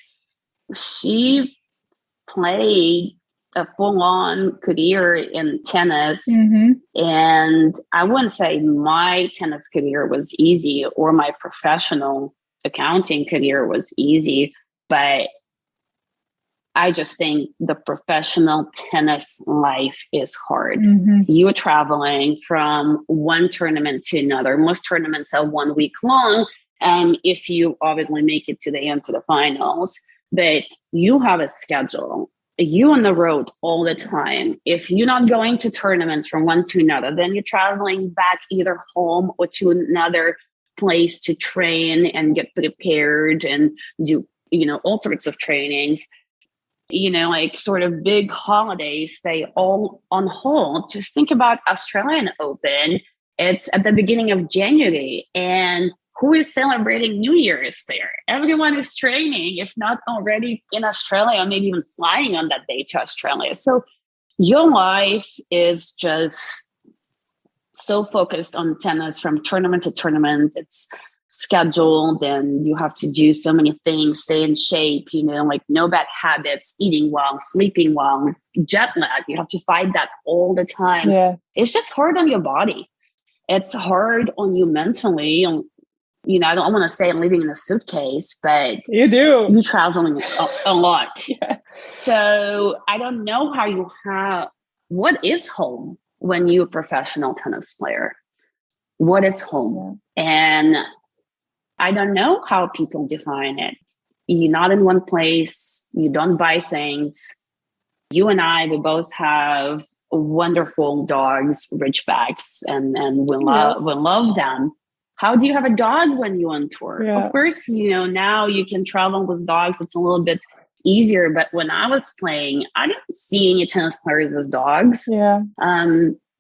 she played a full-on career in tennis. And I wouldn't say my tennis career was easy or my professional accounting career was easy, but I just think the professional tennis life is hard. You are traveling from one tournament to another. Most tournaments are 1 week long. And if you obviously make it to the end, to the finals, but you have a schedule you on the road all the time. If you're not going to tournaments from one to another, then you're traveling back either home or to another place to train and get prepared and do, all sorts of trainings. Like sort of big holidays, they all on hold. Just think about Australian Open. It's at the beginning of January, and who is celebrating New Year's there? Everyone is training, if not already in Australia, maybe even flying on that day to Australia. So your life is just so focused on tennis from tournament to tournament. It's scheduled and you have to do so many things, stay in shape, like no bad habits, eating well, sleeping well, jet lag. You have to fight that all the time. Yeah. It's just hard on your body. It's hard on you mentally. I don't want to say I'm living in a suitcase, but you do. You're traveling a lot. Yeah. So I don't know how you have, what is home when you're a professional tennis player? What is home? Yeah. And I don't know how people define it. You're not in one place. You don't buy things. You and I, we both have wonderful dogs, Ridgebacks, and we love them. How do you have a dog when you're on tour? Yeah. Of course, now you can travel with dogs. It's a little bit easier. But when I was playing, I didn't see any tennis players with dogs. Yeah.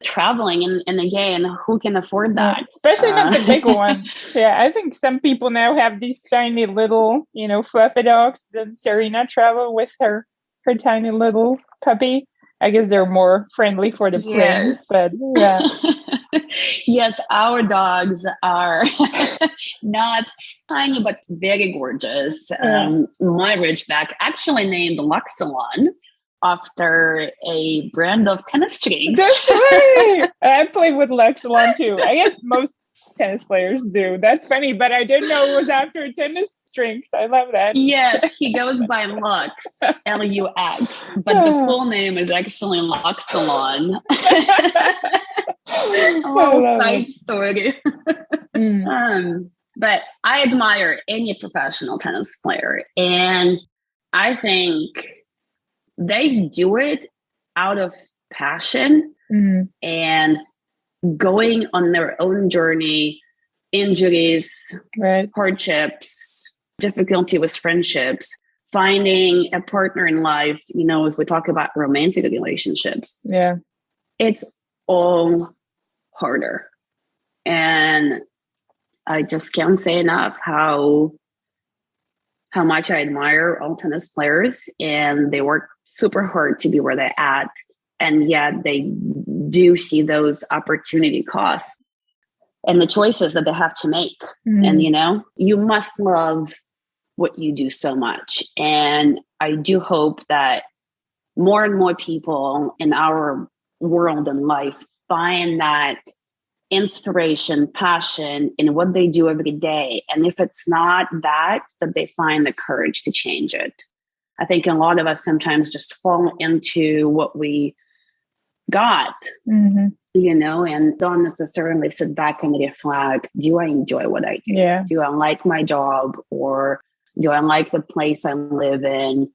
Traveling and again, who can afford that? Yeah, especially not the big ones. Yeah, I think some people now have these tiny little, fluffy dogs. Does Irina travel with her tiny little puppy? I guess they're more friendly for the planes, but yeah. Yes, our dogs are not tiny, but very gorgeous. Yeah. My Ridgeback actually named Luxelon after a brand of tennis strings. That's right. I played with Luxelon too. I guess most tennis players do. That's funny, but I didn't know it was after tennis strings. I love that. Yes, he goes by Lux, Lux, but the full name is actually Luxelon. A little side story. But I admire any professional tennis player, and I think they do it out of passion and going on their own journey, injuries, hardships, difficulty with friendships, finding a partner in life. If we talk about romantic relationships, it's all harder. And I just can't say enough how much I admire all tennis players, and they work super hard to be where they're at. And yet they do see those opportunity costs and the choices that they have to make. And, you must love what you do so much. And I do hope that more and more people in our world and life find that inspiration, passion in what they do every day. And if it's not that they find the courage to change it. I think a lot of us sometimes just fall into what we got, and don't necessarily sit back and reflect, do I enjoy what I do? Yeah. Do I like my job? Or do I like the place I live in?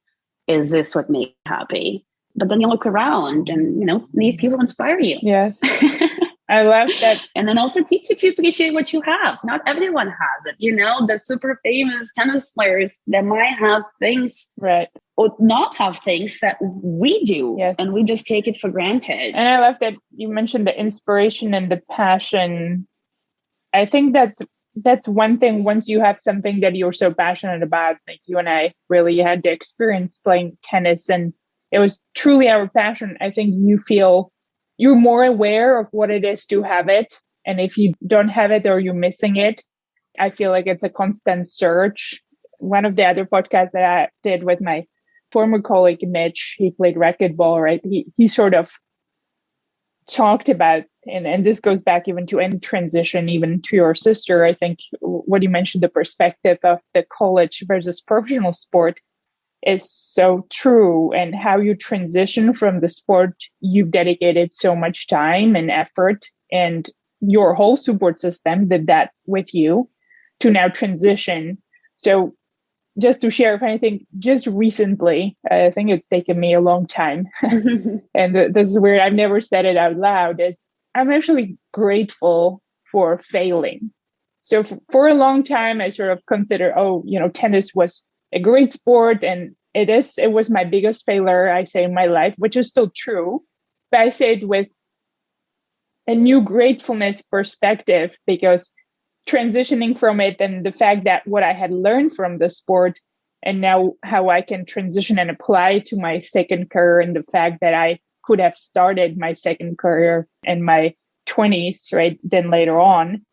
Is this what makes me happy? But then you look around and, these people inspire you. Yes. I love that. And then also teach you to appreciate what you have. Not everyone has it. The super famous tennis players that might have things or not have things that we do. Yes. And we just take it for granted. And I love that you mentioned the inspiration and the passion. I think that's one thing. Once you have something that you're so passionate about, like you and I really had the experience playing tennis, and it was truly our passion. I think you feel you're more aware of what it is to have it. And if you don't have it or you're missing it, I feel like it's a constant search. One of the other podcasts that I did with my former colleague, Mitch, he played racquetball, right? He sort of talked about, and this goes back even to any transition, even to your sister. I think what you mentioned, the perspective of the college versus professional sport, is so true. And how you transition from the sport you've dedicated so much time and effort, and your whole support system did that with you, to now transition. So just to share, if anything, just recently, I think it's taken me a long time. And this is weird. I've never said it out loud, is I'm actually grateful for failing. So for a long time, I sort of consider, tennis was a great sport, and it was my biggest failure, I say, in my life, which is still true. But I say it with a new gratefulness perspective, because transitioning from it and the fact that what I had learned from the sport and now how I can transition and apply to my second career, and the fact that I could have started my second career in my 20s, right? Then later on,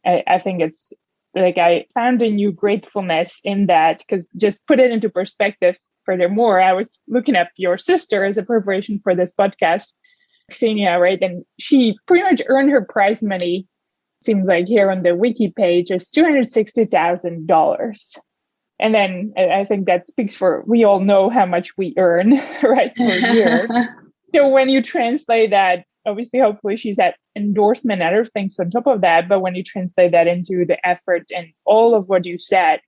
I think it's like I found a new gratefulness in that, because just put it into perspective furthermore, I was looking up your sister as a preparation for this podcast, Xenia, right? And she pretty much earned her prize money, seems like here on the wiki page, is $260,000. And then I think that speaks for, we all know how much we earn, right, per year. So when you translate that, obviously, hopefully she's had endorsement and other things on top of that. But when you translate that into the effort and all of what you said,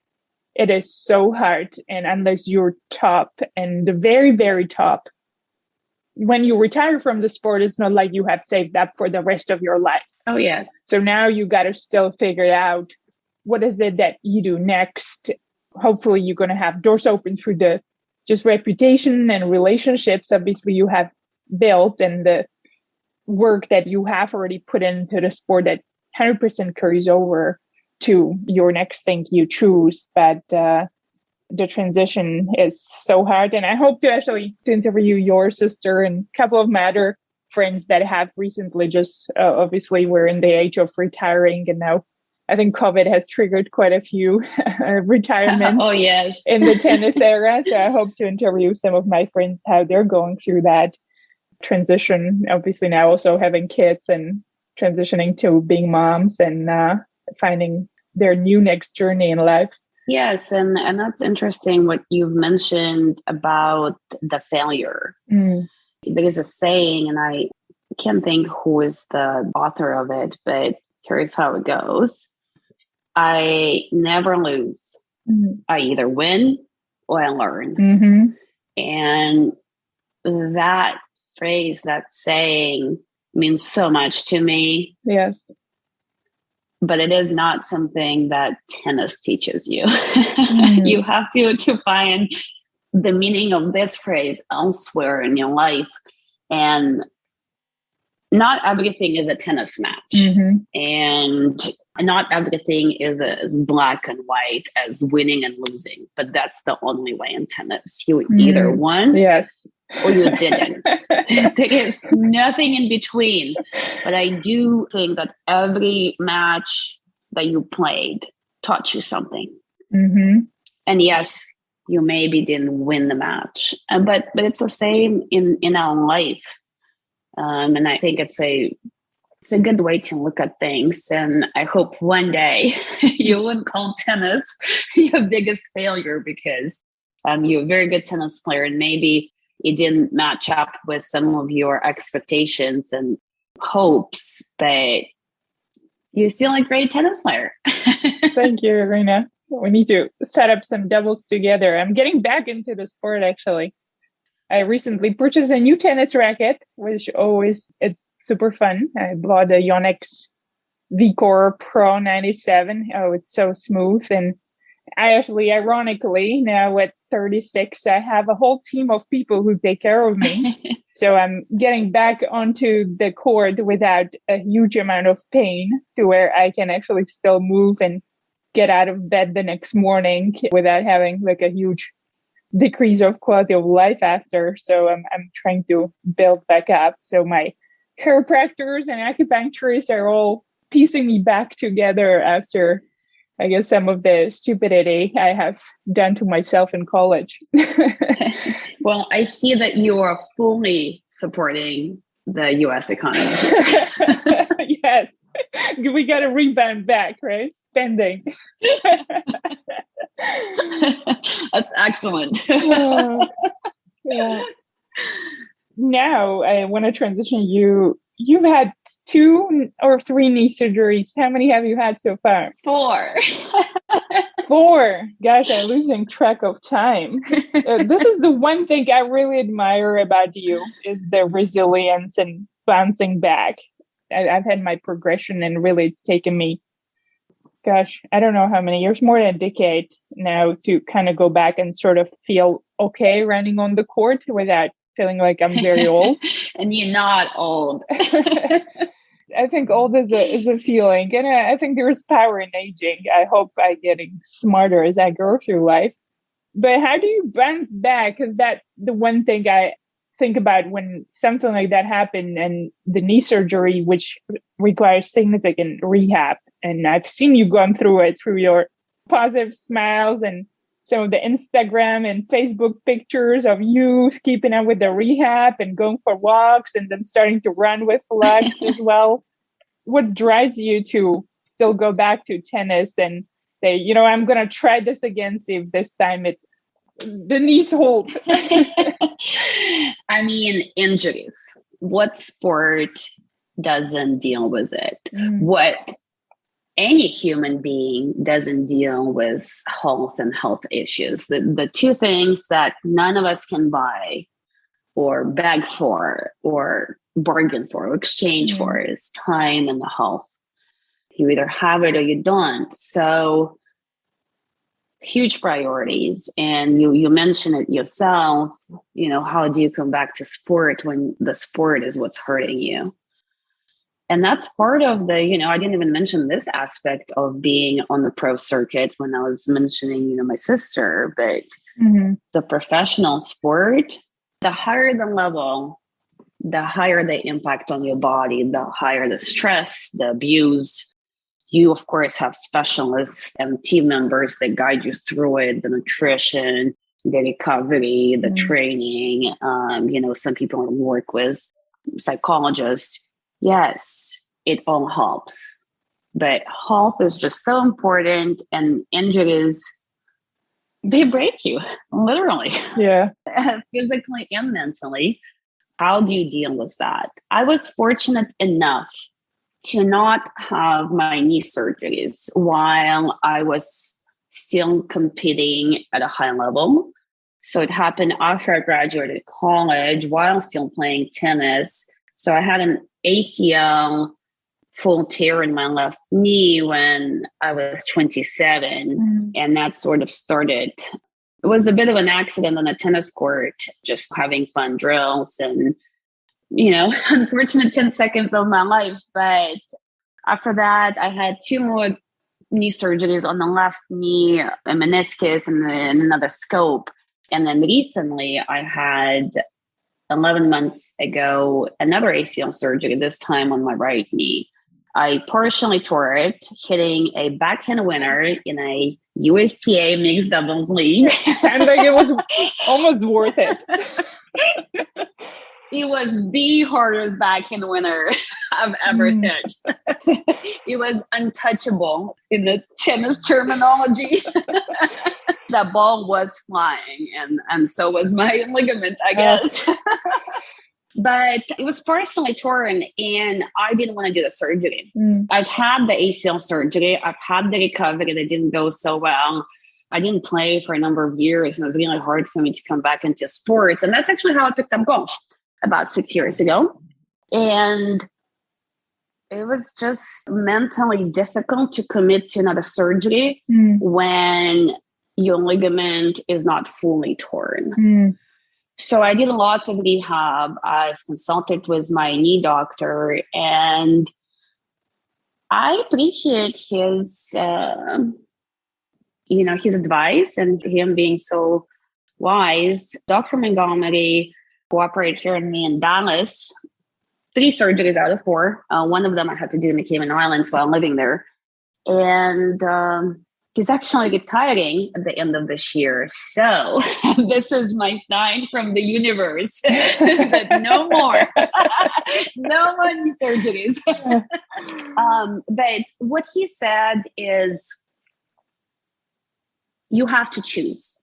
it is so hard. And unless you're top and the very, very top, when you retire from the sport, it's not like you have saved up for the rest of your life. Oh, yes. So now you got to still figure out what is it that you do next. Hopefully you're going to have doors open through the just reputation and relationships, obviously, you have built, and the work that you have already put into the sport that 100% carries over to your next thing you choose. But the transition is so hard. And I hope to interview your sister and a couple of my other friends that have recently just, obviously we're in the age of retiring, and now I think COVID has triggered quite a few retirements oh, yes. in the tennis era. So I hope to interview some of my friends, how they're going through that transition. Obviously now also having kids and transitioning to being moms and finding their new next journey in life. Yes, and that's interesting what you've mentioned about the failure. There's a saying, and I can't think who is the author of it, but here's how it goes. I never lose. I either win or I learn. And that phrase, that saying, means so much to me. Yes. But it is not something that tennis teaches you. You have to find the meaning of this phrase elsewhere in your life. And not everything is a tennis match. And not everything is as black and white as winning and losing. But that's the only way in tennis. You either won or you didn't. There is nothing in between. But I do think that every match that you played taught you something. And yes, you maybe didn't win the match, but it's the same in our life. And I think it's a good way to look at things. And I hope one day you wouldn't call tennis your biggest failure, because you're a very good tennis player, and maybe it didn't match up with some of your expectations and hopes, but you're still a great tennis player. Thank you, Irina. We need to set up some doubles together. I'm getting back into the sport, actually. I recently purchased a new tennis racket, which it's super fun. I bought a Yonex V-Core Pro 97. Oh, it's so smooth. And I actually, ironically, now at 36, I have a whole team of people who take care of me. So I'm getting back onto the court without a huge amount of pain, to where I can actually still move and get out of bed the next morning without having like a huge decrease of quality of life after. So I'm trying to build back up. So my chiropractors and acupuncturists are all piecing me back together after, I guess, some of the stupidity I have done to myself in college. Well, I see that you are fully supporting the U.S. economy. Yes. We got to rebound back, right? Spending. That's excellent. Yeah. Now, I want to transition you. You've had 2 or 3 knee surgeries. How many have you had so far? 4. 4. Gosh, I'm losing track of time. This is the one thing I really admire about you is the resilience and bouncing back. I've had my progression and really it's taken me, gosh, I don't know how many years, more than a decade now to kind of go back and sort of feel okay running on the court without feeling like I'm very old. And you're not old. I think old is a feeling, and I think there's power in aging. I hope I'm getting smarter as I go through life. But how do you bounce back? Because that's the one thing I think about when something like that happened, and the knee surgery, which requires significant rehab. And I've seen you gone through it through your positive smiles and some of the Instagram and Facebook pictures of you keeping up with the rehab and going for walks and then starting to run with lugs as well. What drives you to still go back to tennis and say, I'm going to try this again, see if this time the knees hold? I mean, injuries. What sport doesn't deal with it? What any human being doesn't deal with health and health issues. The two things that none of us can buy or beg for or bargain for or exchange for is time and the health. You either have it or you don't. So huge priorities. And you mentioned it yourself, how do you come back to sport when the sport is what's hurting you? And that's part of the, I didn't even mention this aspect of being on the pro circuit when I was mentioning, my sister, but the professional sport, the higher the level, the higher the impact on your body, the higher the stress, the abuse. You, of course, have specialists and team members that guide you through it, the nutrition, the recovery, the training. Some people work with psychologists. Yes, it all helps. But health is just so important, and injuries, they break you, literally. Yeah. Physically and mentally. How do you deal with that? I was fortunate enough to not have my knee surgeries while I was still competing at a high level. So it happened after I graduated college while still playing tennis. So I had an ACL full tear in my left knee when I was 27. And that sort of started. It was a bit of an accident on a tennis court, just having fun drills and, unfortunate 10 seconds of my life. But after that, I had 2 more knee surgeries on the left knee, a meniscus and another scope. And then recently I had 11 months ago, another ACL surgery, this time on my right knee. I partially tore it, hitting a backhand winner in a USTA mixed doubles league. Sounds like it was almost worth it. It was the hardest backhand winner I've ever hit. It was untouchable in the tennis terminology. That ball was flying, and so was my ligament, I guess. But it was partially torn, and I didn't want to do the surgery. I've had the ACL surgery. I've had the recovery that didn't go so well. I didn't play for a number of years, and it was really hard for me to come back into sports. And that's actually how I picked up golf about 6 years ago. And it was just mentally difficult to commit to another surgery when your ligament is not fully torn. So I did lots of rehab. I've consulted with my knee doctor, and I appreciate his, his advice and him being so wise. Dr. Montgomery, who operated here in me in Dallas, 3 surgeries out of 4. One of them I had to do in the Cayman Islands while living there. And he's actually retiring at the end of this year. So this is my sign from the universe that no more, no more knee surgeries. But what he said is, you have to choose.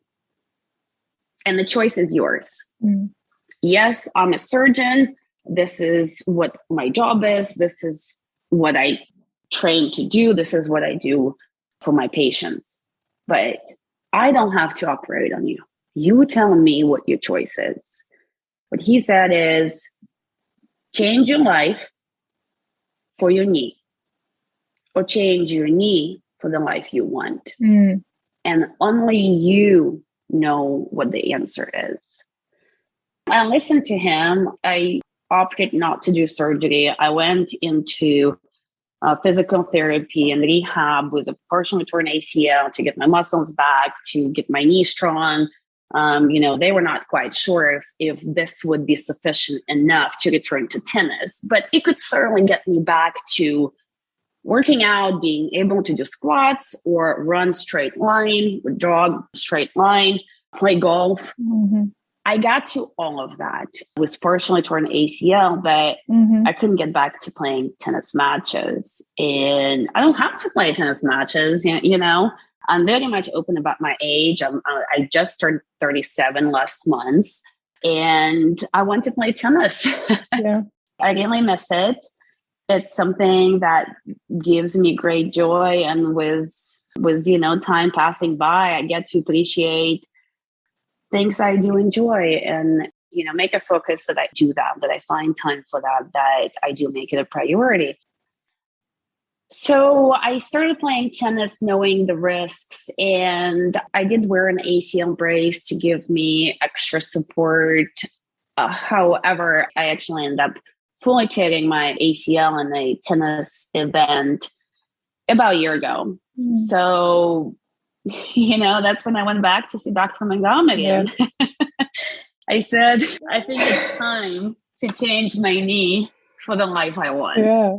And the choice is yours. Yes, I'm a surgeon. This is what my job is. This is what I train to do. This is what I do for my patients. but I don't have to operate on you. You tell me what your choice is. What he said is change your life for your knee, or change your knee for the life you want. And only you know what the answer is. I listened to him. I opted not to do surgery. I went into physical therapy and rehab with a partially torn ACL to get my muscles back, to get my knee strong. They were not quite sure if this would be sufficient enough to return to tennis, but it could certainly get me back to working out, being able to do squats or run straight line, jog straight line, play golf. I got to all of that with partially torn ACL, but I couldn't get back to playing tennis matches. And I don't have to play tennis matches, I'm very much open about my age. I just turned 37 last month, and I want to play tennis. Yeah. I really miss it. It's something that gives me great joy, and with time passing by, I get to appreciate things I do enjoy, and make a focus that I do that I find time for that I do make it a priority. So I started playing tennis knowing the risks, and I did wear an ACL brace to give me extra support. However, I actually ended up fully tearing my ACL in a tennis event about a year ago. So, that's when I went back to see Dr. Montgomery. Yeah. I said, I think it's time to change my knee for the life I want. Yeah.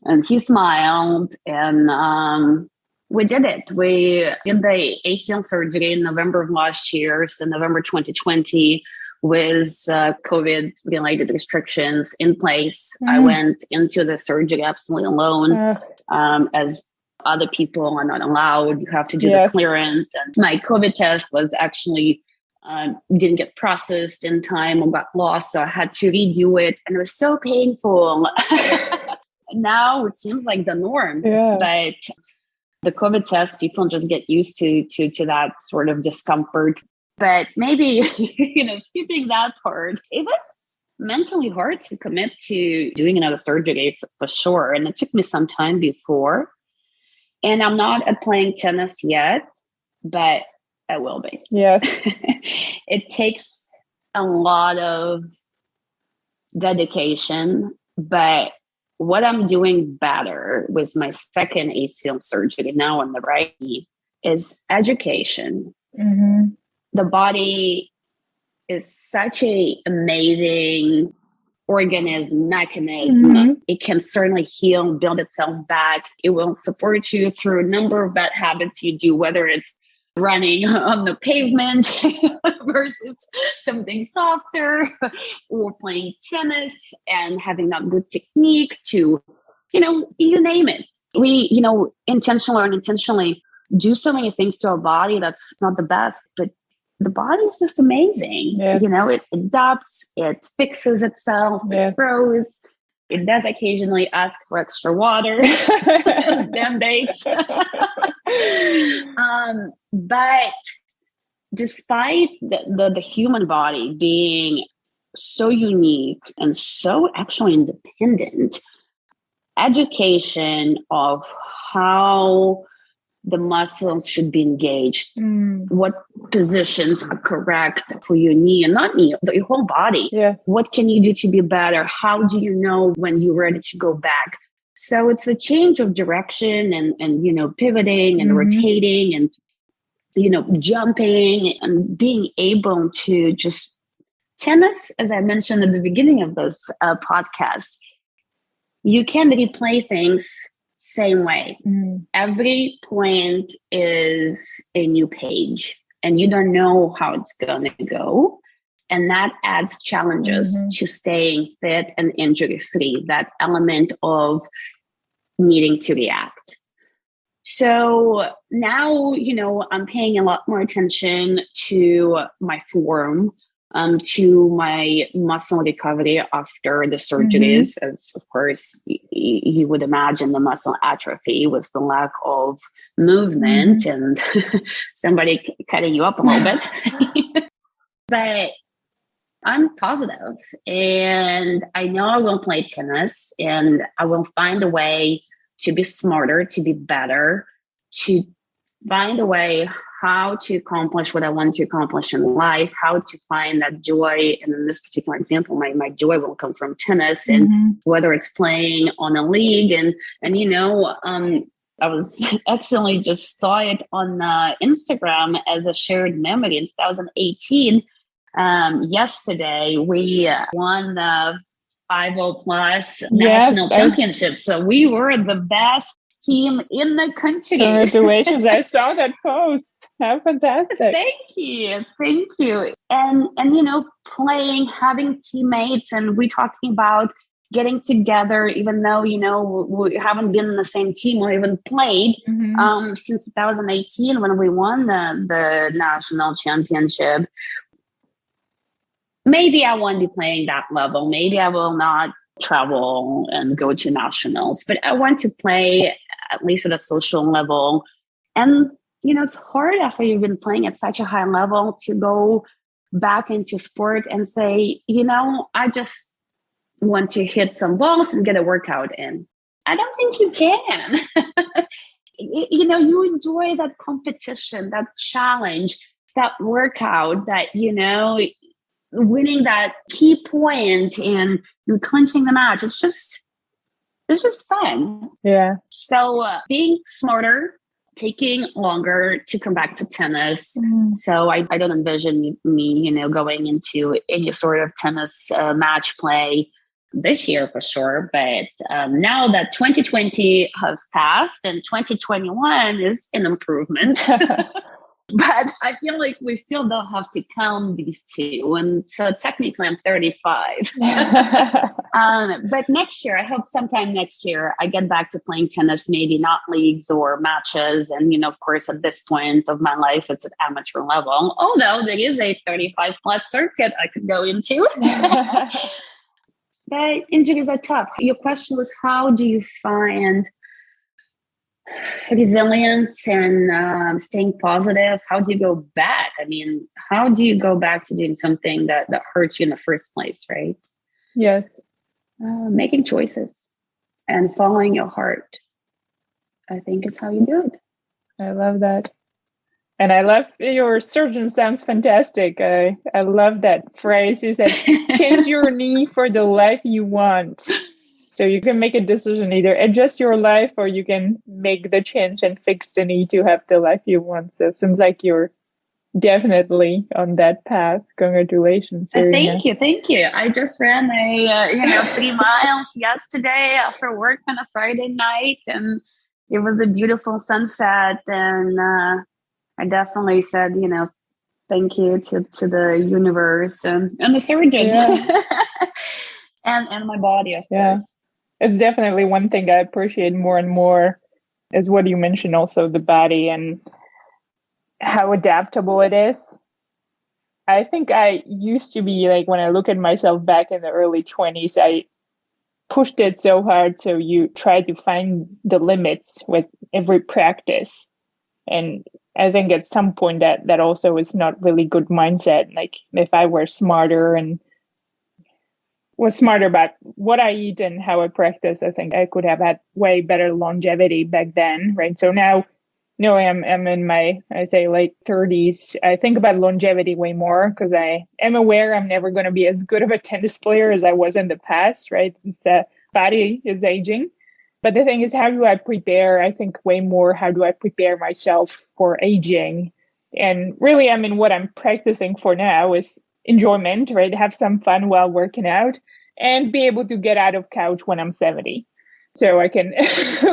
And he smiled, and we did it. We did the ACL surgery in November of last year, so November 2020, with COVID-related restrictions in place. I went into the surgery absolutely alone, as other people are not allowed. You have to do the clearance. And my COVID test was actually didn't get processed in time or got lost, so I had to redo it, and it was so painful. Now it seems like the norm, but the COVID test, people just get used to that sort of discomfort. But maybe, skipping that part, it was mentally hard to commit to doing another surgery for sure. And it took me some time before. And I'm not at playing tennis yet, but I will be. Yeah. It takes a lot of dedication, but what I'm doing better with my second ACL surgery now on the right knee is education. The body is such an amazing mechanism. It can certainly heal, build itself back. It will support you through a number of bad habits you do, whether it's running on the pavement versus something softer, or playing tennis and having that good technique to, you name it. We, intentionally or unintentionally do so many things to our body that's not the best, but the body is just amazing. It adapts, it fixes itself, it grows. It does occasionally ask for extra water and Band-Aids. But despite the human body being so unique and so actually independent, education of how the muscles should be engaged, what positions are correct for your knee, and not knee, your whole body. What can you do to be better? How do you know when you're ready to go back? So it's a change of direction and pivoting and rotating and, jumping and being able to just tennis, as I mentioned at the beginning of this podcast, you can replay things same way. Every point is a new page, and you don't know how it's going to go. And that adds challenges to staying fit and injury-free, that element of needing to react. So now, I'm paying a lot more attention to my form. to my muscle recovery after the surgeries. As of course, you would imagine, the muscle atrophy was the lack of movement and somebody cutting you up a little bit. But I'm positive, and I know I will play tennis, and I will find a way to be smarter, to be better, to find a way how to accomplish what I want to accomplish in life, how to find that joy. And in this particular example, my joy will come from tennis, and whether it's playing on a league I was actually just saw it on Instagram as a shared memory in 2018. Yesterday, we won the 50 plus national championship. So we were the best team in the country. Congratulations. I saw that post. How fantastic. Thank you. And playing, having teammates, and we're talking about getting together, even though, we haven't been in the same team or even played since 2018 when we won the national championship. Maybe I won't be playing that level. Maybe I will not travel and go to nationals, but I want to play at least at a social level. And, it's hard after you've been playing at such a high level to go back into sport and say, I just want to hit some balls and get a workout in. I don't think you can. You enjoy that competition, that challenge, that workout, that, winning that key point and clinching the match. It's just fun. Yeah. So being smarter, taking longer to come back to tennis. So I don't envision me, going into any sort of tennis match play this year for sure. But now that 2020 has passed and 2021 is an improvement. But I feel like we still don't have to count these two. And so technically I'm 35. But next year, I hope sometime next year, I get back to playing tennis, maybe not leagues or matches. And, of course, at this point of my life, it's at amateur level. Although there is a 35 plus circuit I could go into. But injuries are tough. Your question was, how do you find resilience and staying positive? How do you go back? I mean, how do you go back to doing something that hurts you in the first place, right? Yes. Making choices and following your heart, I think, is how you do it. I love that. And I love your surgeon sounds fantastic. I love that phrase. You said, change your knee for the life you want. So you can make a decision, either adjust your life or you can make the change and fix the knee to have the life you want. So it seems like you're definitely on that path. Congratulations. Thank you. I just ran 3 miles yesterday after work on a Friday night, and it was a beautiful sunset. And I definitely said, thank you to the universe and the surgeon and my body, of course. It's definitely one thing I appreciate more and more is what you mentioned, also the body and how adaptable it is. I think I used to be like, when I look at myself back in the early 20s, I pushed it so hard. So you try to find the limits with every practice. And I think at some point that also is not really good mindset. Like if I were smarter and was smarter about what I eat and how I practice, I think I could have had way better longevity back then, right? So now, I'm in my, I say, late 30s. I think about longevity way more because I am aware I'm never going to be as good of a tennis player as I was in the past, right? The body is aging. But the thing is, how do I prepare? I think way more, how do I prepare myself for aging? And really, what I'm practicing for now is enjoyment, right? Have some fun while working out and be able to get out of couch when I'm 70. So I can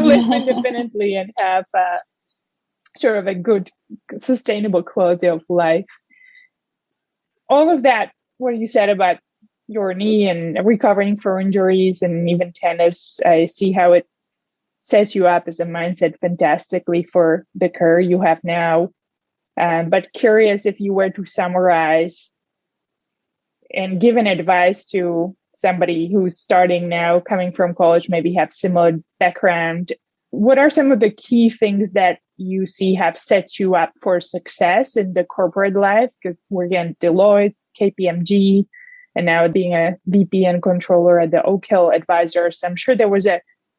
live independently and have sort of a good, sustainable quality of life. All of that, what you said about your knee and recovering from injuries and even tennis, I see how it sets you up as a mindset fantastically for the career you have now. But curious if you were to summarize and give an advice to somebody who's starting now, coming from college, maybe have similar background, what are some of the key things that you see have set you up for success in the corporate life? Because we're again Deloitte, KPMG, and now being a VP and controller at the Oak Hill Advisors. I'm sure there was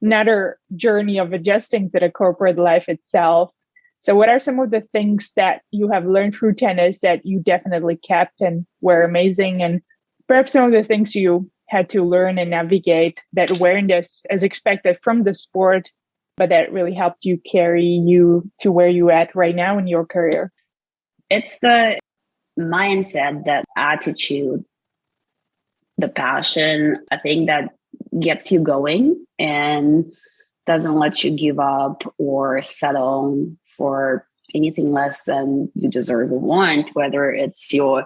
another journey of adjusting to the corporate life itself. So what are some of the things that you have learned through tennis that you definitely kept and were amazing? And perhaps some of the things you had to learn and navigate that weren't as expected from the sport, but that really helped you carry you to where you're at right now in your career? It's the mindset, that attitude, the passion, I think that gets you going and doesn't let you give up or settle for anything less than you deserve or want, whether it's your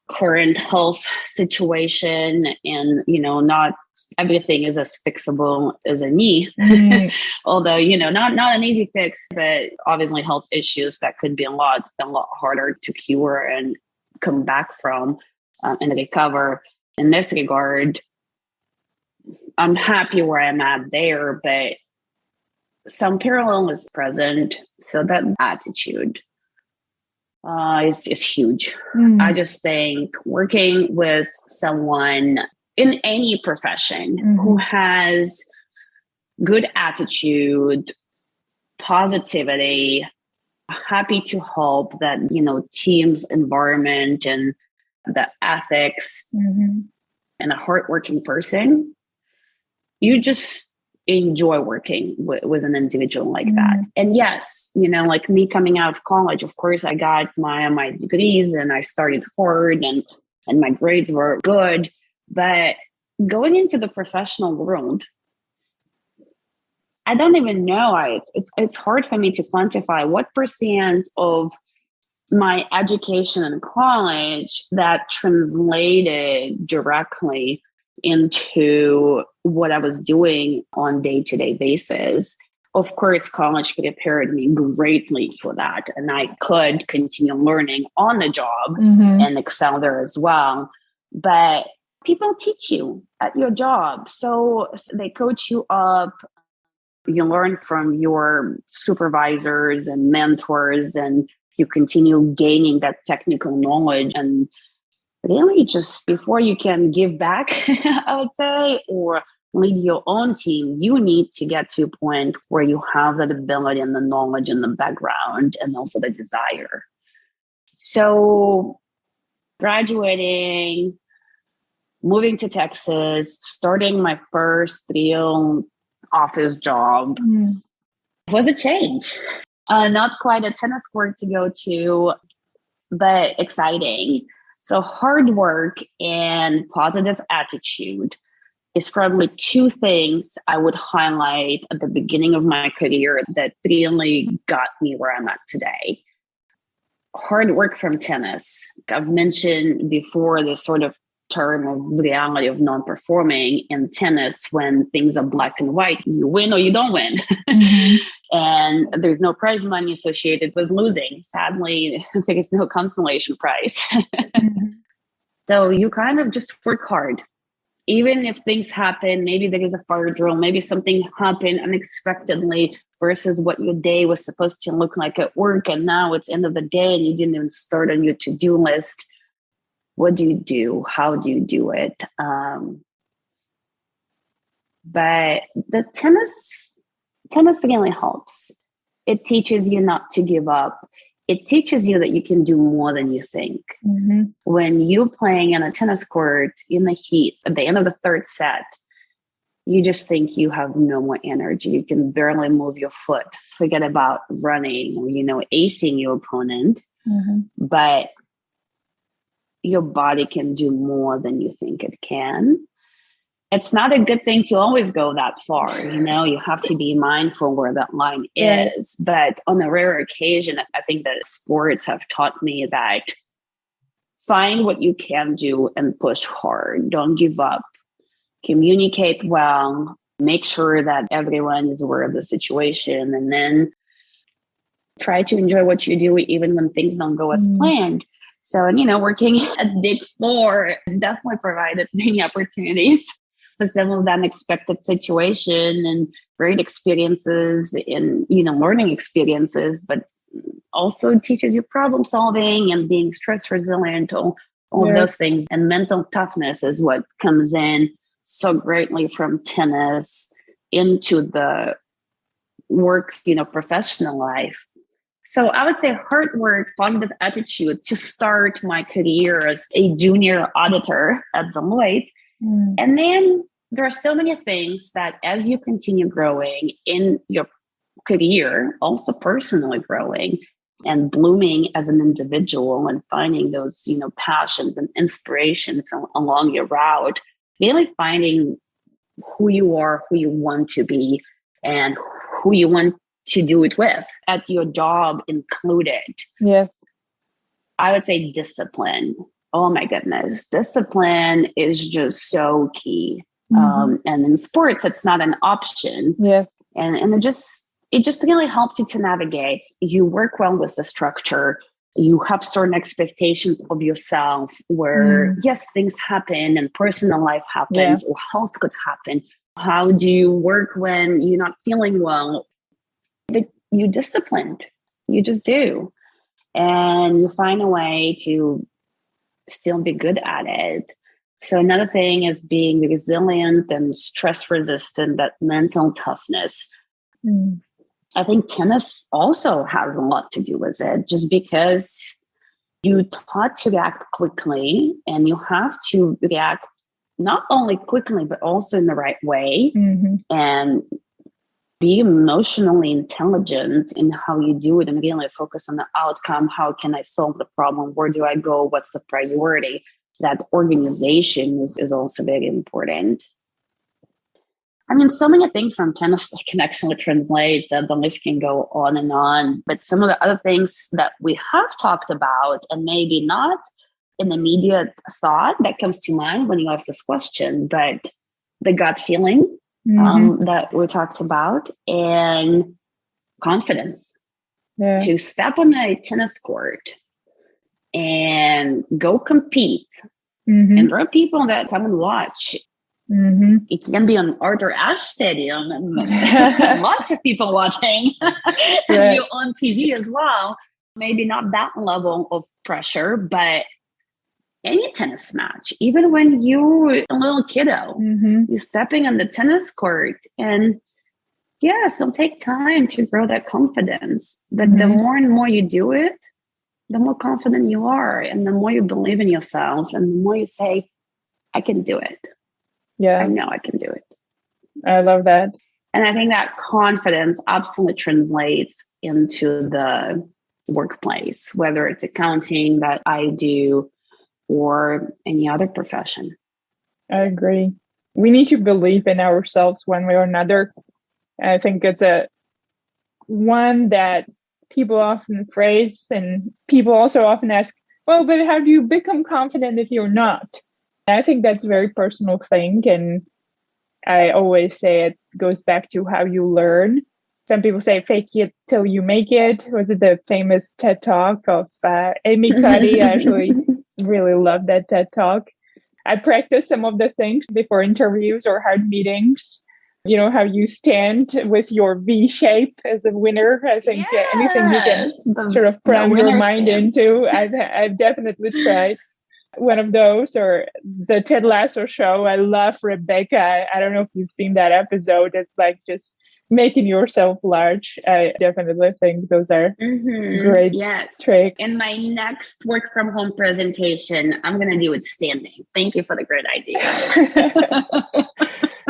current health situation and, not everything is as fixable as a knee. Although, not an easy fix, but obviously health issues that could be a lot harder to cure and come back from and recover. In this regard, I'm happy where I'm at there, but some parallel is present. So that attitude is huge. I just think working with someone in any profession who has good attitude, positivity, happy to help, that, team's environment and the ethics, and a hardworking person, you just enjoy working with an individual like that. And yes, like me coming out of college, of course, I got my degrees and I started hard and my grades were good. But going into the professional world, I don't even know. It's hard for me to quantify what % of my education in college that translated directly into what I was doing on day-to-day basis. Of course, college prepared me greatly for that. And I could continue learning on the job and excel there as well. But people teach you at your job. So they coach you up. You learn from your supervisors and mentors, and you continue gaining that technical knowledge. And really, just before you can give back, I would say, or lead your own team, you need to get to a point where you have that ability and the knowledge and the background and also the desire. So graduating, moving to Texas, starting my first real office job was a change. Not quite a tennis court to go to, but exciting. So hard work and positive attitude is probably two things I would highlight at the beginning of my career that really got me where I'm at today. Hard work from tennis. I've mentioned before this sort of term of reality of non-performing in tennis. When things are black and white, you win or you don't win. And there's no prize money associated with losing. Sadly, I think it's no consolation prize. So you kind of just work hard. Even if things happen, maybe there is a fire drill, maybe something happened unexpectedly versus what your day was supposed to look like at work. And now it's end of the day and you didn't even start on your to-do list. What do you do? How do you do it? But the tennis really helps. It teaches you not to give up. It teaches you that you can do more than you think. When you're playing on a tennis court in the heat at the end of the third set, you just think you have no more energy. You can barely move your foot. Forget about running or, acing your opponent. But your body can do more than you think it can. It's not a good thing to always go that far. You have to be mindful where that line is. But on a rare occasion, I think that sports have taught me that find what you can do and push hard. Don't give up. Communicate well. Make sure that everyone is aware of the situation. And then try to enjoy what you do even when things don't go as planned. So, working at Big Four definitely provided many opportunities for some of the unexpected situation and great experiences in, learning experiences, but also teaches you problem solving and being stress resilient, all of those things. And mental toughness is what comes in so greatly from tennis into the work, professional life. So I would say hard work, positive attitude to start my career as a junior auditor at Deloitte. And then there are so many things that as you continue growing in your career, also personally growing and blooming as an individual and finding those, passions and inspirations along your route, really finding who you are, who you want to be, and who you want to do it with, at your job included. Yes. I would say discipline. Oh my goodness. Discipline is just so key. And in sports, it's not an option. Yes. And it just really helps you to navigate. You work well with the structure. You have certain expectations of yourself where, yes, things happen and personal life happens or health could happen. How do you work when you're not feeling well? But you disciplined. You just do. And you find a way to still be good at it. So another thing is being resilient and stress resistant, that mental toughness. I think tennis also has a lot to do with it, just because you taught to react quickly and you have to react not only quickly, but also in the right way and be emotionally intelligent in how you do it and really focus on the outcome. How can I solve the problem? Where do I go? What's the priority? That organization is also very important. I mean, so many things from tennis can actually translate. The list can go on and on. But some of the other things that we have talked about, and maybe not an immediate thought that comes to mind when you ask this question, but the gut feeling that we talked about, and confidence to step on a tennis court and go compete. And there are people that come and watch. It can be on Arthur Ashe Stadium and lots of people watching and you on TV as well. Maybe not that level of pressure, but any tennis match, even when you're a little kiddo, you're stepping on the tennis court, and yes, it'll take time to grow that confidence. But the more and more you do it, the more confident you are, and the more you believe in yourself, and the more you say, I can do it. Yeah. I know I can do it. I love that. And I think that confidence absolutely translates into the workplace, whether it's accounting that I do or any other profession. I agree. We need to believe in ourselves one way or another. I think it's one that people often phrase, and people also often ask, well, but how do you become confident if you're not? I think that's a very personal thing. And I always say it goes back to how you learn. Some people say fake it till you make it. Was it the famous TED Talk of Amy Cuddy? I actually really love that TED Talk. I practice some of the things before interviews or hard meetings. You know, how you stand with your V shape as a winner. I think anything you can sort of prime your mind into. I've definitely tried one of those, or the Ted Lasso show. I love Rebecca. I don't know if you've seen that episode. It's like just making yourself large. I definitely think those are great tricks. In my next work from home presentation, I'm going to do it standing. Thank you for the great idea.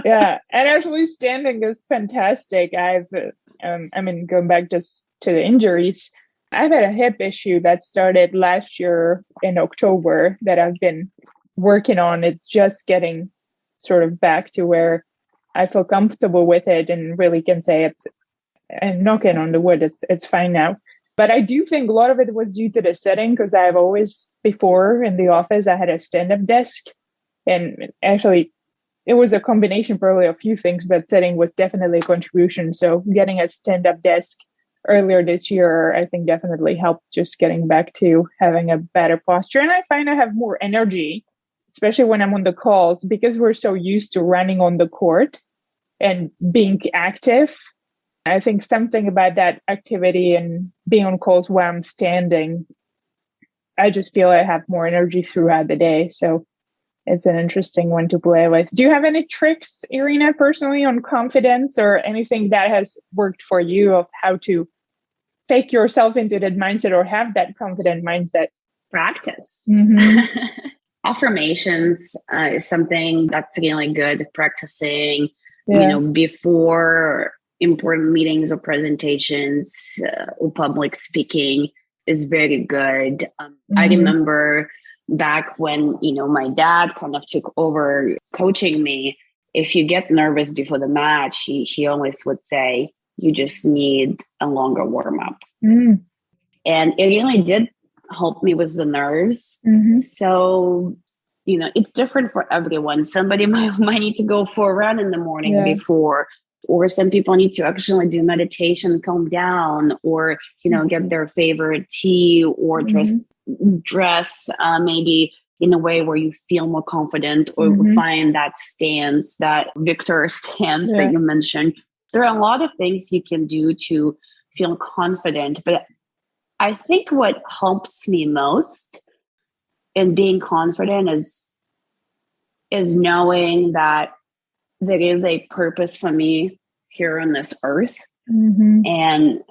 Yeah. And actually standing is fantastic. Going back just to the injuries, I've had a hip issue that started last year in October that I've been working on. It's just getting sort of back to where I feel comfortable with it and really can say and knocking on the wood, it's fine now. But I do think a lot of it was due to the setting, because I've always, before in the office, I had a stand-up desk. And actually, it was a combination, probably a few things, but setting was definitely a contribution. So getting a stand-up desk earlier this year, I think definitely helped just getting back to having a better posture. And I find I have more energy, especially when I'm on the calls, because we're so used to running on the court and being active. I think something about that activity and being on calls while I'm standing, I just feel I have more energy throughout the day. So it's an interesting one to play with. Do you have any tricks, Irina, personally on confidence or anything that has worked for you of how to take yourself into that mindset or have that confident mindset? Practice. Mm-hmm. Affirmations is something that's really good. Practicing, before important meetings or presentations or public speaking is very good. I remember back when, my dad kind of took over coaching me. If you get nervous before the match, he always would say, you just need a longer warm up. And it really did help me with the nerves. So, it's different for everyone. Somebody might need to go for a run in the morning before, or some people need to actually do meditation, calm down, or, get their favorite tea, or just dress maybe in a way where you feel more confident, or find that stance, that victor stance that you mentioned. There are a lot of things you can do to feel confident, but I think what helps me most in being confident is knowing that there is a purpose for me here on this earth. And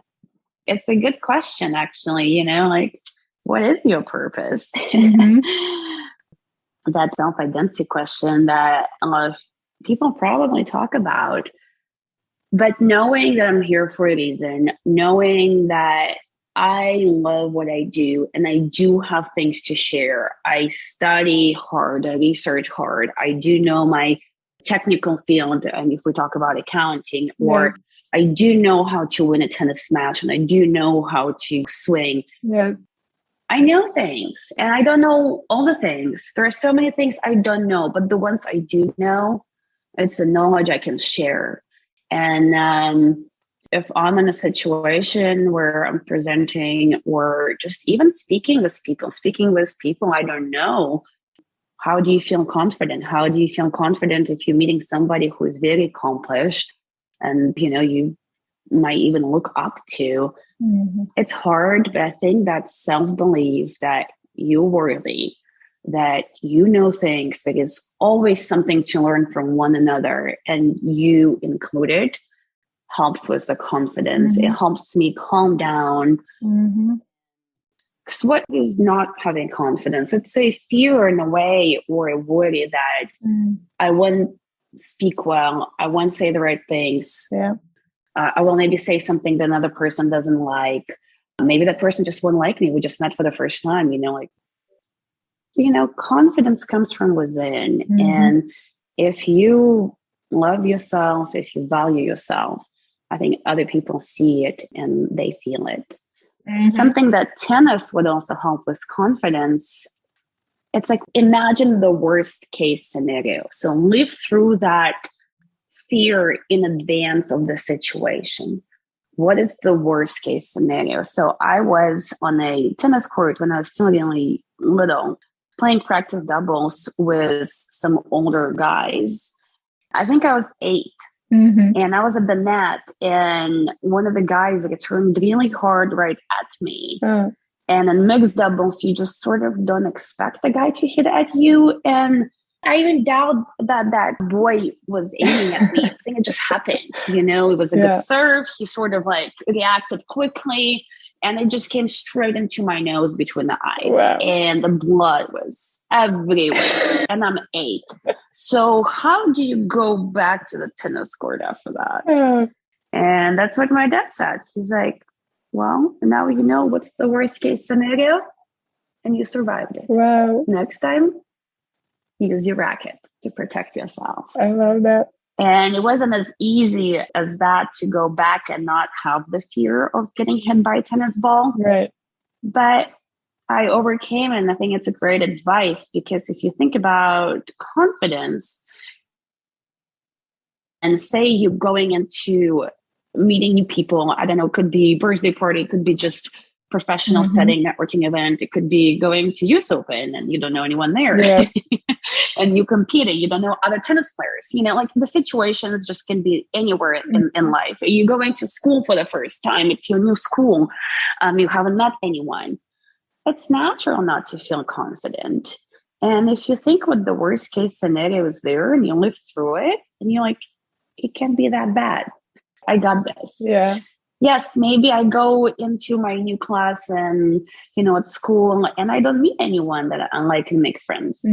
it's a good question, actually, what is your purpose? That self-identity question that a lot of people probably talk about. But knowing that I'm here for a reason, knowing that I love what I do and I do have things to share. I study hard, I research hard. I do know my technical field, and if we talk about accounting, or I do know how to win a tennis match, and I do know how to swing. I know things, and I don't know all the things. There are so many things I don't know, but the ones I do know, it's the knowledge I can share. And if I'm in a situation where I'm presenting or just even speaking with people I don't know, how do you feel confident? How do you feel confident if you're meeting somebody who is very accomplished and, you might even look up to? It's hard, but I think that self-belief that you're worthy, that you know things, that is always something to learn from one another, and you included, helps with the confidence. It helps me calm down. Because what is not having confidence? It's a fear in a way, or a worry that I won't speak well, I won't say the right things. I will maybe say something that another person doesn't like. Maybe that person just won't like me. We just met for the first time, confidence comes from within. And if you love yourself, if you value yourself, I think other people see it and they feel it. Something that tennis would also help with confidence. It's like, imagine the worst case scenario. So live through that fear in advance of the situation. What is the worst case scenario? So I was on a tennis court when I was still really little, playing practice doubles with some older guys. I think I was 8. And I was at the net, and one of the guys turned really hard right at me. And in mixed doubles, you just sort of don't expect the guy to hit at you. And I even doubt that boy was aiming at me. I think it just happened. It was a good serve. He sort of reacted quickly, and it just came straight into my nose between the eyes. Wow. And the blood was everywhere. And I'm 8. So how do you go back to the tennis court after that? And that's what my dad said. He's like, well, now you know what's the worst case scenario, and you survived it. Wow. Next time, use your racket to protect yourself. I love that. And it wasn't as easy as that to go back and not have the fear of getting hit by a tennis ball. Right. But I overcame it, and I think it's a great advice, because if you think about confidence, and say you're going into meeting new people. I don't know, could be birthday party, could be just professional setting, networking event. It could be going to Youth Open and you don't know anyone there. Yeah. And you compete and you don't know other tennis players. Like the situations just can be anywhere in life. You're going to school for the first time. It's your new school. You haven't met anyone. It's natural not to feel confident. And if you think what the worst case scenario is there and you live through it and you're like, it can't be that bad. I got this. Yeah. Yes, maybe I go into my new class and, at school and I don't meet anyone that I can make friends.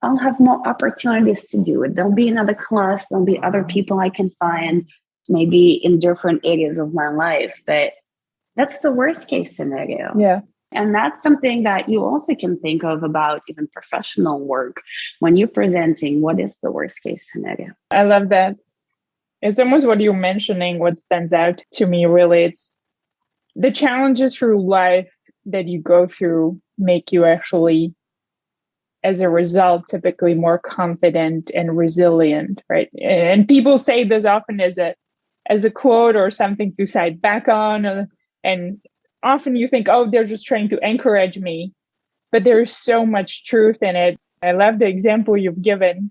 I'll have more opportunities to do it. There'll be another class. There'll be other people I can find maybe in different areas of my life. But that's the worst case scenario. Yeah. And that's something that you also can think of about even professional work when you're presenting. What is the worst case scenario? I love that. It's almost what you're mentioning, what stands out to me, really. It's the challenges through life that you go through make you actually, as a result, typically more confident and resilient, right? And people say this often as a quote or something to cite back on. And often you think, oh, they're just trying to encourage me. But there's so much truth in it. I love the example you've given,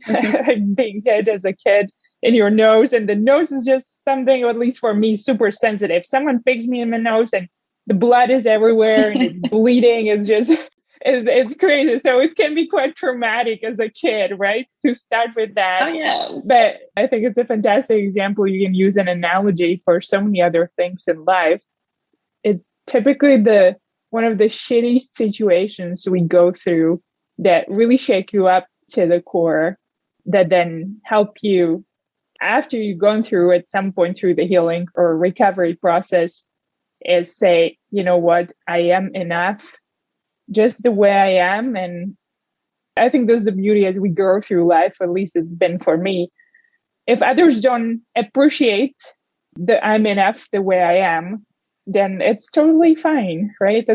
being hit as a kid in your nose. And the nose is just something, at least for me, super sensitive. Someone picks me in the nose and the blood is everywhere and it's bleeding. It's crazy. So it can be quite traumatic as a kid, right? To start with that. Oh, yes. But I think it's a fantastic example. You can use an analogy for so many other things in life. It's typically one of the shitty situations we go through that really shake you up to the core, that then help you after you've gone through at some point through the healing or recovery process, is say, you know what, I am enough just the way I am. And I think that's the beauty as we go through life, at least it's been for me. If others don't appreciate that I'm enough the way I am, then it's totally fine, right?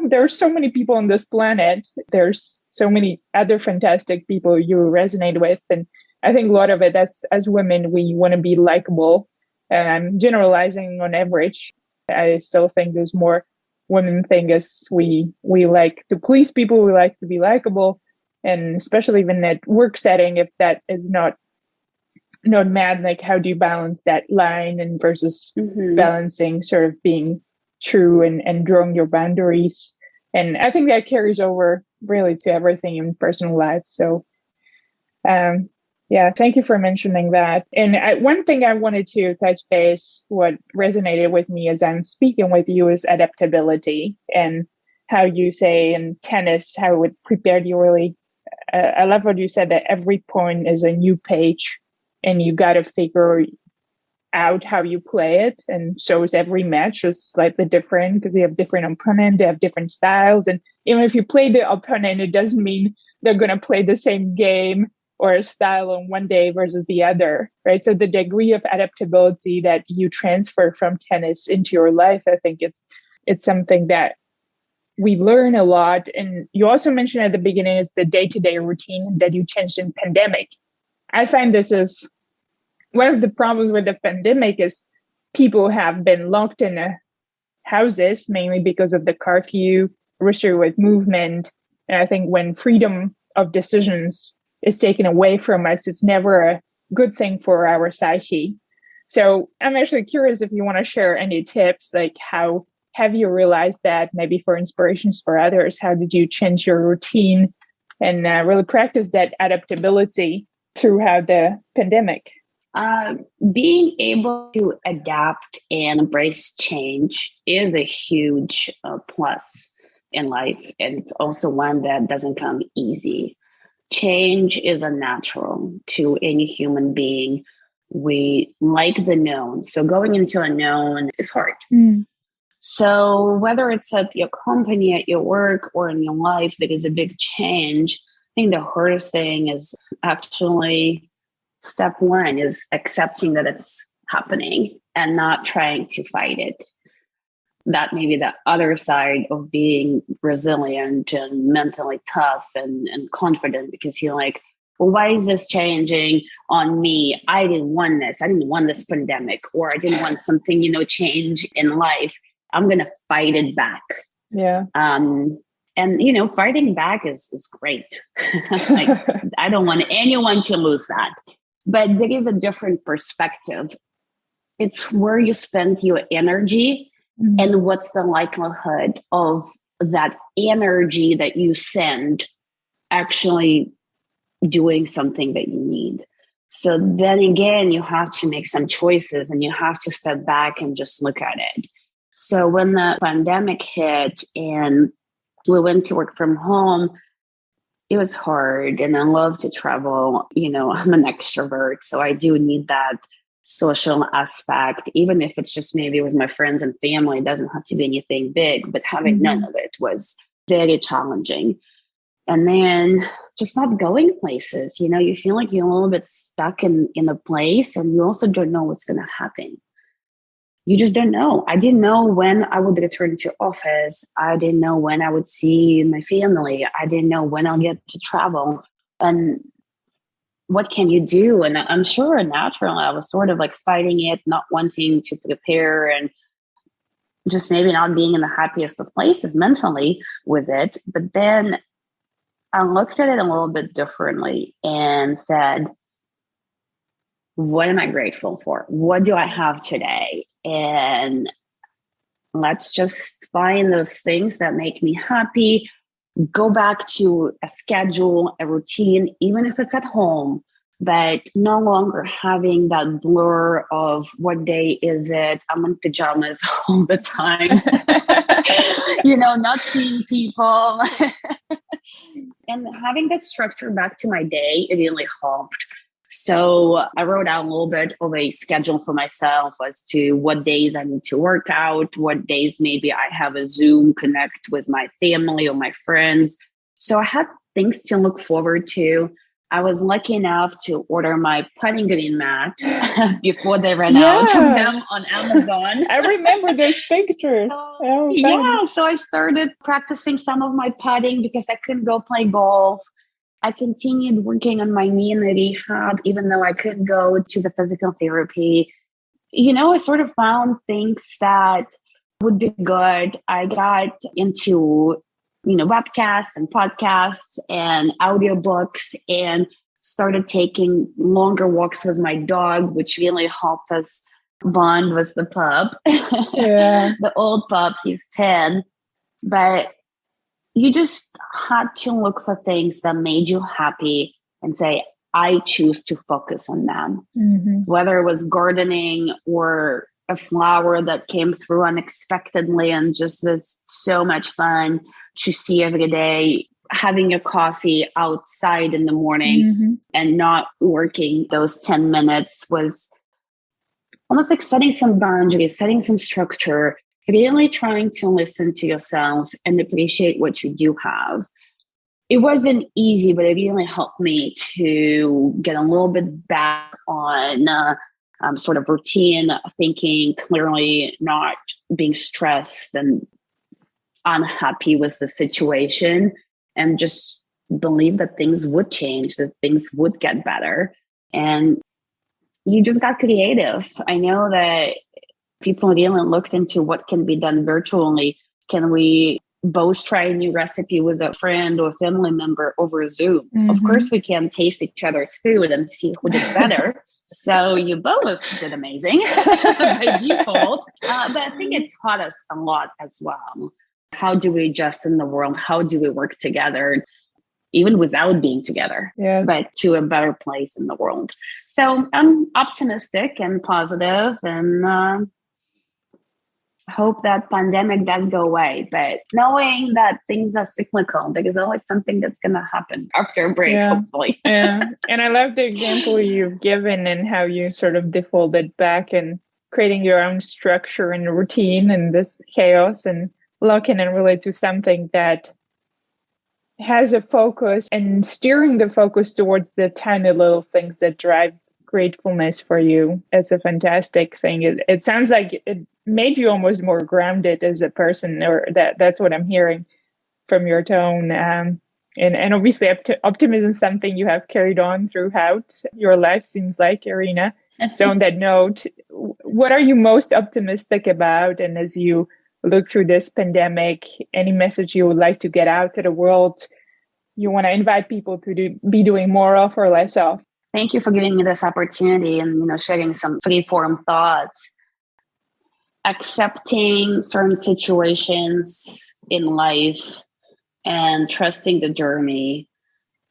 There's so many people on this planet. There's so many other fantastic people you resonate with. And I think a lot of it, as women, we want to be likable. And I'm generalizing on average. I still think there's more women think as we like to please people, we like to be likable. And especially even at work setting, if that is not mad, like how do you balance that line and versus balancing sort of being true and drawing your boundaries. And I think that carries over really to everything in personal life. So thank you for mentioning that. And one thing I wanted to touch base, what resonated with me as I'm speaking with you, is adaptability and how you say in tennis, how it prepared you really. I love what you said, that every point is a new page and you got to figure out how you play it. And so is every match is slightly different because you have different opponents, they have different styles. And even if you play the opponent, it doesn't mean they're going to play the same game or a style on one day versus the other, right? So the degree of adaptability that you transfer from tennis into your life, I think it's something that we learn a lot. And you also mentioned at the beginning is the day-to-day routine that you changed in pandemic. I find this is one of the problems with the pandemic is people have been locked in houses, mainly because of the curfew, restriction with movement. And I think when freedom of decisions is taken away from us, it's never a good thing for our psyche. So I'm actually curious if you want to share any tips, like how have you realized that, maybe for inspirations for others, how did you change your routine and really practice that adaptability throughout the pandemic? Being able to adapt and embrace change is a huge plus in life. And it's also one that doesn't come easy. Change is unnatural to any human being. We like the known. So going into unknown is hard. So whether it's at your company, at your work, or in your life, there is a big change. I think the hardest thing is actually step one is accepting that it's happening and not trying to fight it. That may be the other side of being resilient and mentally tough and confident, because you're like, why is this changing on me? I didn't want this. I didn't want this pandemic, or I didn't want something, change in life. I'm going to fight it back. Yeah. And, fighting back is great. Like, I don't want anyone to lose that. But there is a different perspective. It's where you spend your energy and what's the likelihood of that energy that you send actually doing something that you need. So then again, you have to make some choices and you have to step back and just look at it. So when the pandemic hit and we went to work from home, it was hard. And I love to travel. I'm an extrovert, so I do need that social aspect, even if it's just maybe with my friends and family. It doesn't have to be anything big, but having none of it was very challenging. And then just not going places, you feel like you're a little bit stuck in a place, and you also don't know what's going to happen. You just don't know. I didn't know when I would return to office. I didn't know when I would see my family. I didn't know when I'll get to travel. And what can you do? And I'm sure naturally I was sort of like fighting it, not wanting to prepare, and just maybe not being in the happiest of places mentally with it. But then I looked at it a little bit differently and said, what am I grateful for? What do I have today? And let's just find those things that make me happy. Go back to a schedule, a routine, even if it's at home, but no longer having that blur of what day is it? I'm in pajamas all the time, not seeing people. And having that structure back to my day, it really helped. So I wrote out a little bit of a schedule for myself as to what days I need to work out, what days maybe I have a Zoom connect with my family or my friends. So I had things to look forward to. I was lucky enough to order my putting green mat before they ran out of them on Amazon. I remember those pictures. So I started practicing some of my putting because I couldn't go play golf. I continued working on my knee in the rehab, even though I couldn't go to the physical therapy. I sort of found things that would be good. I got into, webcasts and podcasts and audiobooks, and started taking longer walks with my dog, which really helped us bond with the pup. Yeah. The old pup, he's 10. But you just had to look for things that made you happy and say, I choose to focus on them. Whether it was gardening or a flower that came through unexpectedly and just was so much fun to see every day, having a coffee outside in the morning and not working those 10 minutes was almost like setting some boundaries, setting some structure, really trying to listen to yourself and appreciate what you do have. It wasn't easy, but it really helped me to get a little bit back on sort of routine, thinking clearly, not being stressed and unhappy with the situation, and just believe that things would change, that things would get better. And you just got creative. I know that people really looked into what can be done virtually. Can we both try a new recipe with a friend or family member over Zoom? Of course, we can taste each other's food and see who did better. So you both did amazing by default. But I think it taught us a lot as well. How do we adjust in the world? How do we work together, even without being together, but to a better place in the world? So I'm optimistic and positive, and hope that pandemic does go away, but knowing that things are cyclical, there is always something that's going to happen after a break, hopefully. And I love the example you've given and how you sort of defaulted back and creating your own structure and routine in this chaos, and looking and relate to something that has a focus and steering the focus towards the tiny little things that drive gratefulness for you. It's a fantastic thing. It sounds like it made you almost more grounded as a person, or that's what I'm hearing from your tone. And obviously optimism is something you have carried on throughout your life, seems like, Irina. So on that note, what are you most optimistic about? And as you look through this pandemic, any message you would like to get out to the world you want to invite people to be doing more of or less of? Thank you for giving me this opportunity and, sharing some free-form thoughts. Accepting certain situations in life and trusting the journey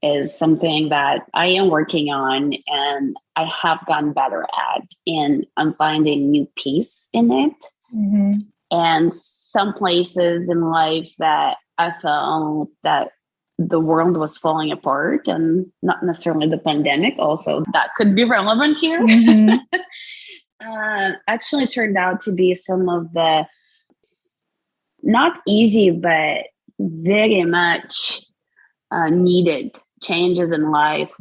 is something that I am working on and I have gotten better at. And I'm finding new peace in it. Mm-hmm. And some places in life that I felt that the world was falling apart, and not necessarily the pandemic, also that could be relevant here. Mm-hmm. Actually turned out to be some of the not easy, but very much needed changes in life,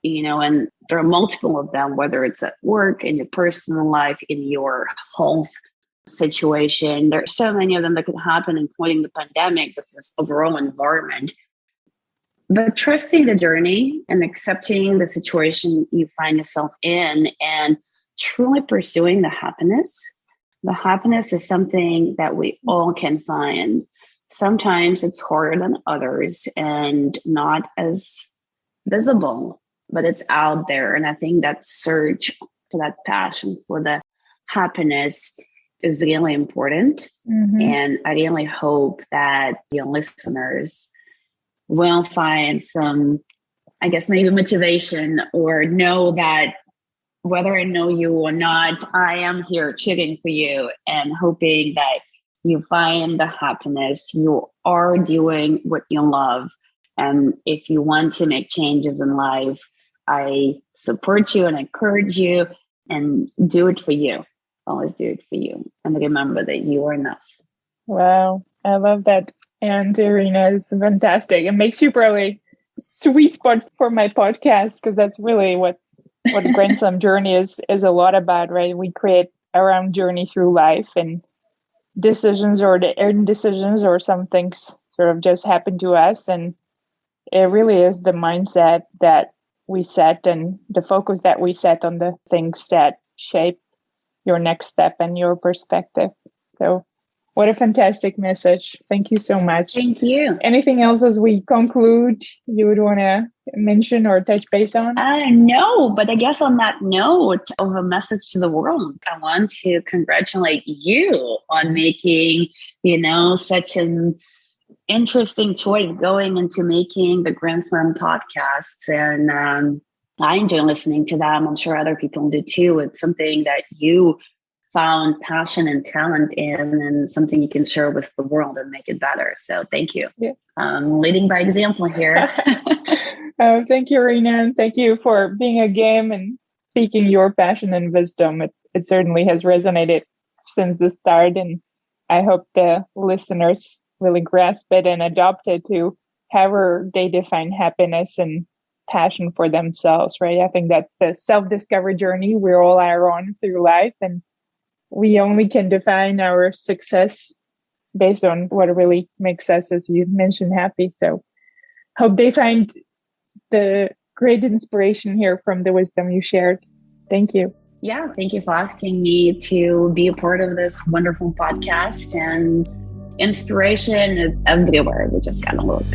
and there are multiple of them, whether it's at work, in your personal life, in your health situation. There are so many of them that could happen, including the pandemic, this overall environment. But trusting the journey and accepting the situation you find yourself in and truly pursuing the happiness. The happiness is something that we all can find. Sometimes it's harder than others and not as visible, but it's out there. And I think that search for that passion for the happiness is really important. Mm-hmm. And I really hope that your listeners will find some, I guess, maybe motivation, or know that whether I know you or not, I am here cheering for you and hoping that you find the happiness. You are doing what you love. And if you want to make changes in life, I support you and encourage you, and do it for you. Always do it for you. And remember that you are enough. Wow. I love that. And Irina is fantastic. It makes you probably sweet spot for my podcast, because that's really what Grand Slam Journey is a lot about, right? We create our own journey through life, and decisions or the indecisions or some things sort of just happen to us. And it really is the mindset that we set and the focus that we set on the things that shape your next step and your perspective. So what a fantastic message. Thank you so much. Thank you. Anything else as we conclude you would want to mention or touch base on? No, but I guess on that note of a message to the world, I want to congratulate you on making, such an interesting choice going into making the Grand Slam podcasts. And I enjoy listening to them. I'm sure other people do too. It's something that you found passion and talent in, and something you can share with the world and make it better. So thank you. Yeah. Leading by example here. Thank you, Irina. And thank you for being a game and speaking your passion and wisdom. It certainly has resonated since the start. And I hope the listeners really grasp it and adopt it to however they define happiness and passion for themselves, right? I think that's the self-discovery journey we all are on through life. And we only can define our success based on what really makes us, as you mentioned, happy. So hope they find the great inspiration here from the wisdom you shared. Thank you. Yeah, thank you for asking me to be a part of this wonderful podcast. And inspiration is everywhere. We just gotta look.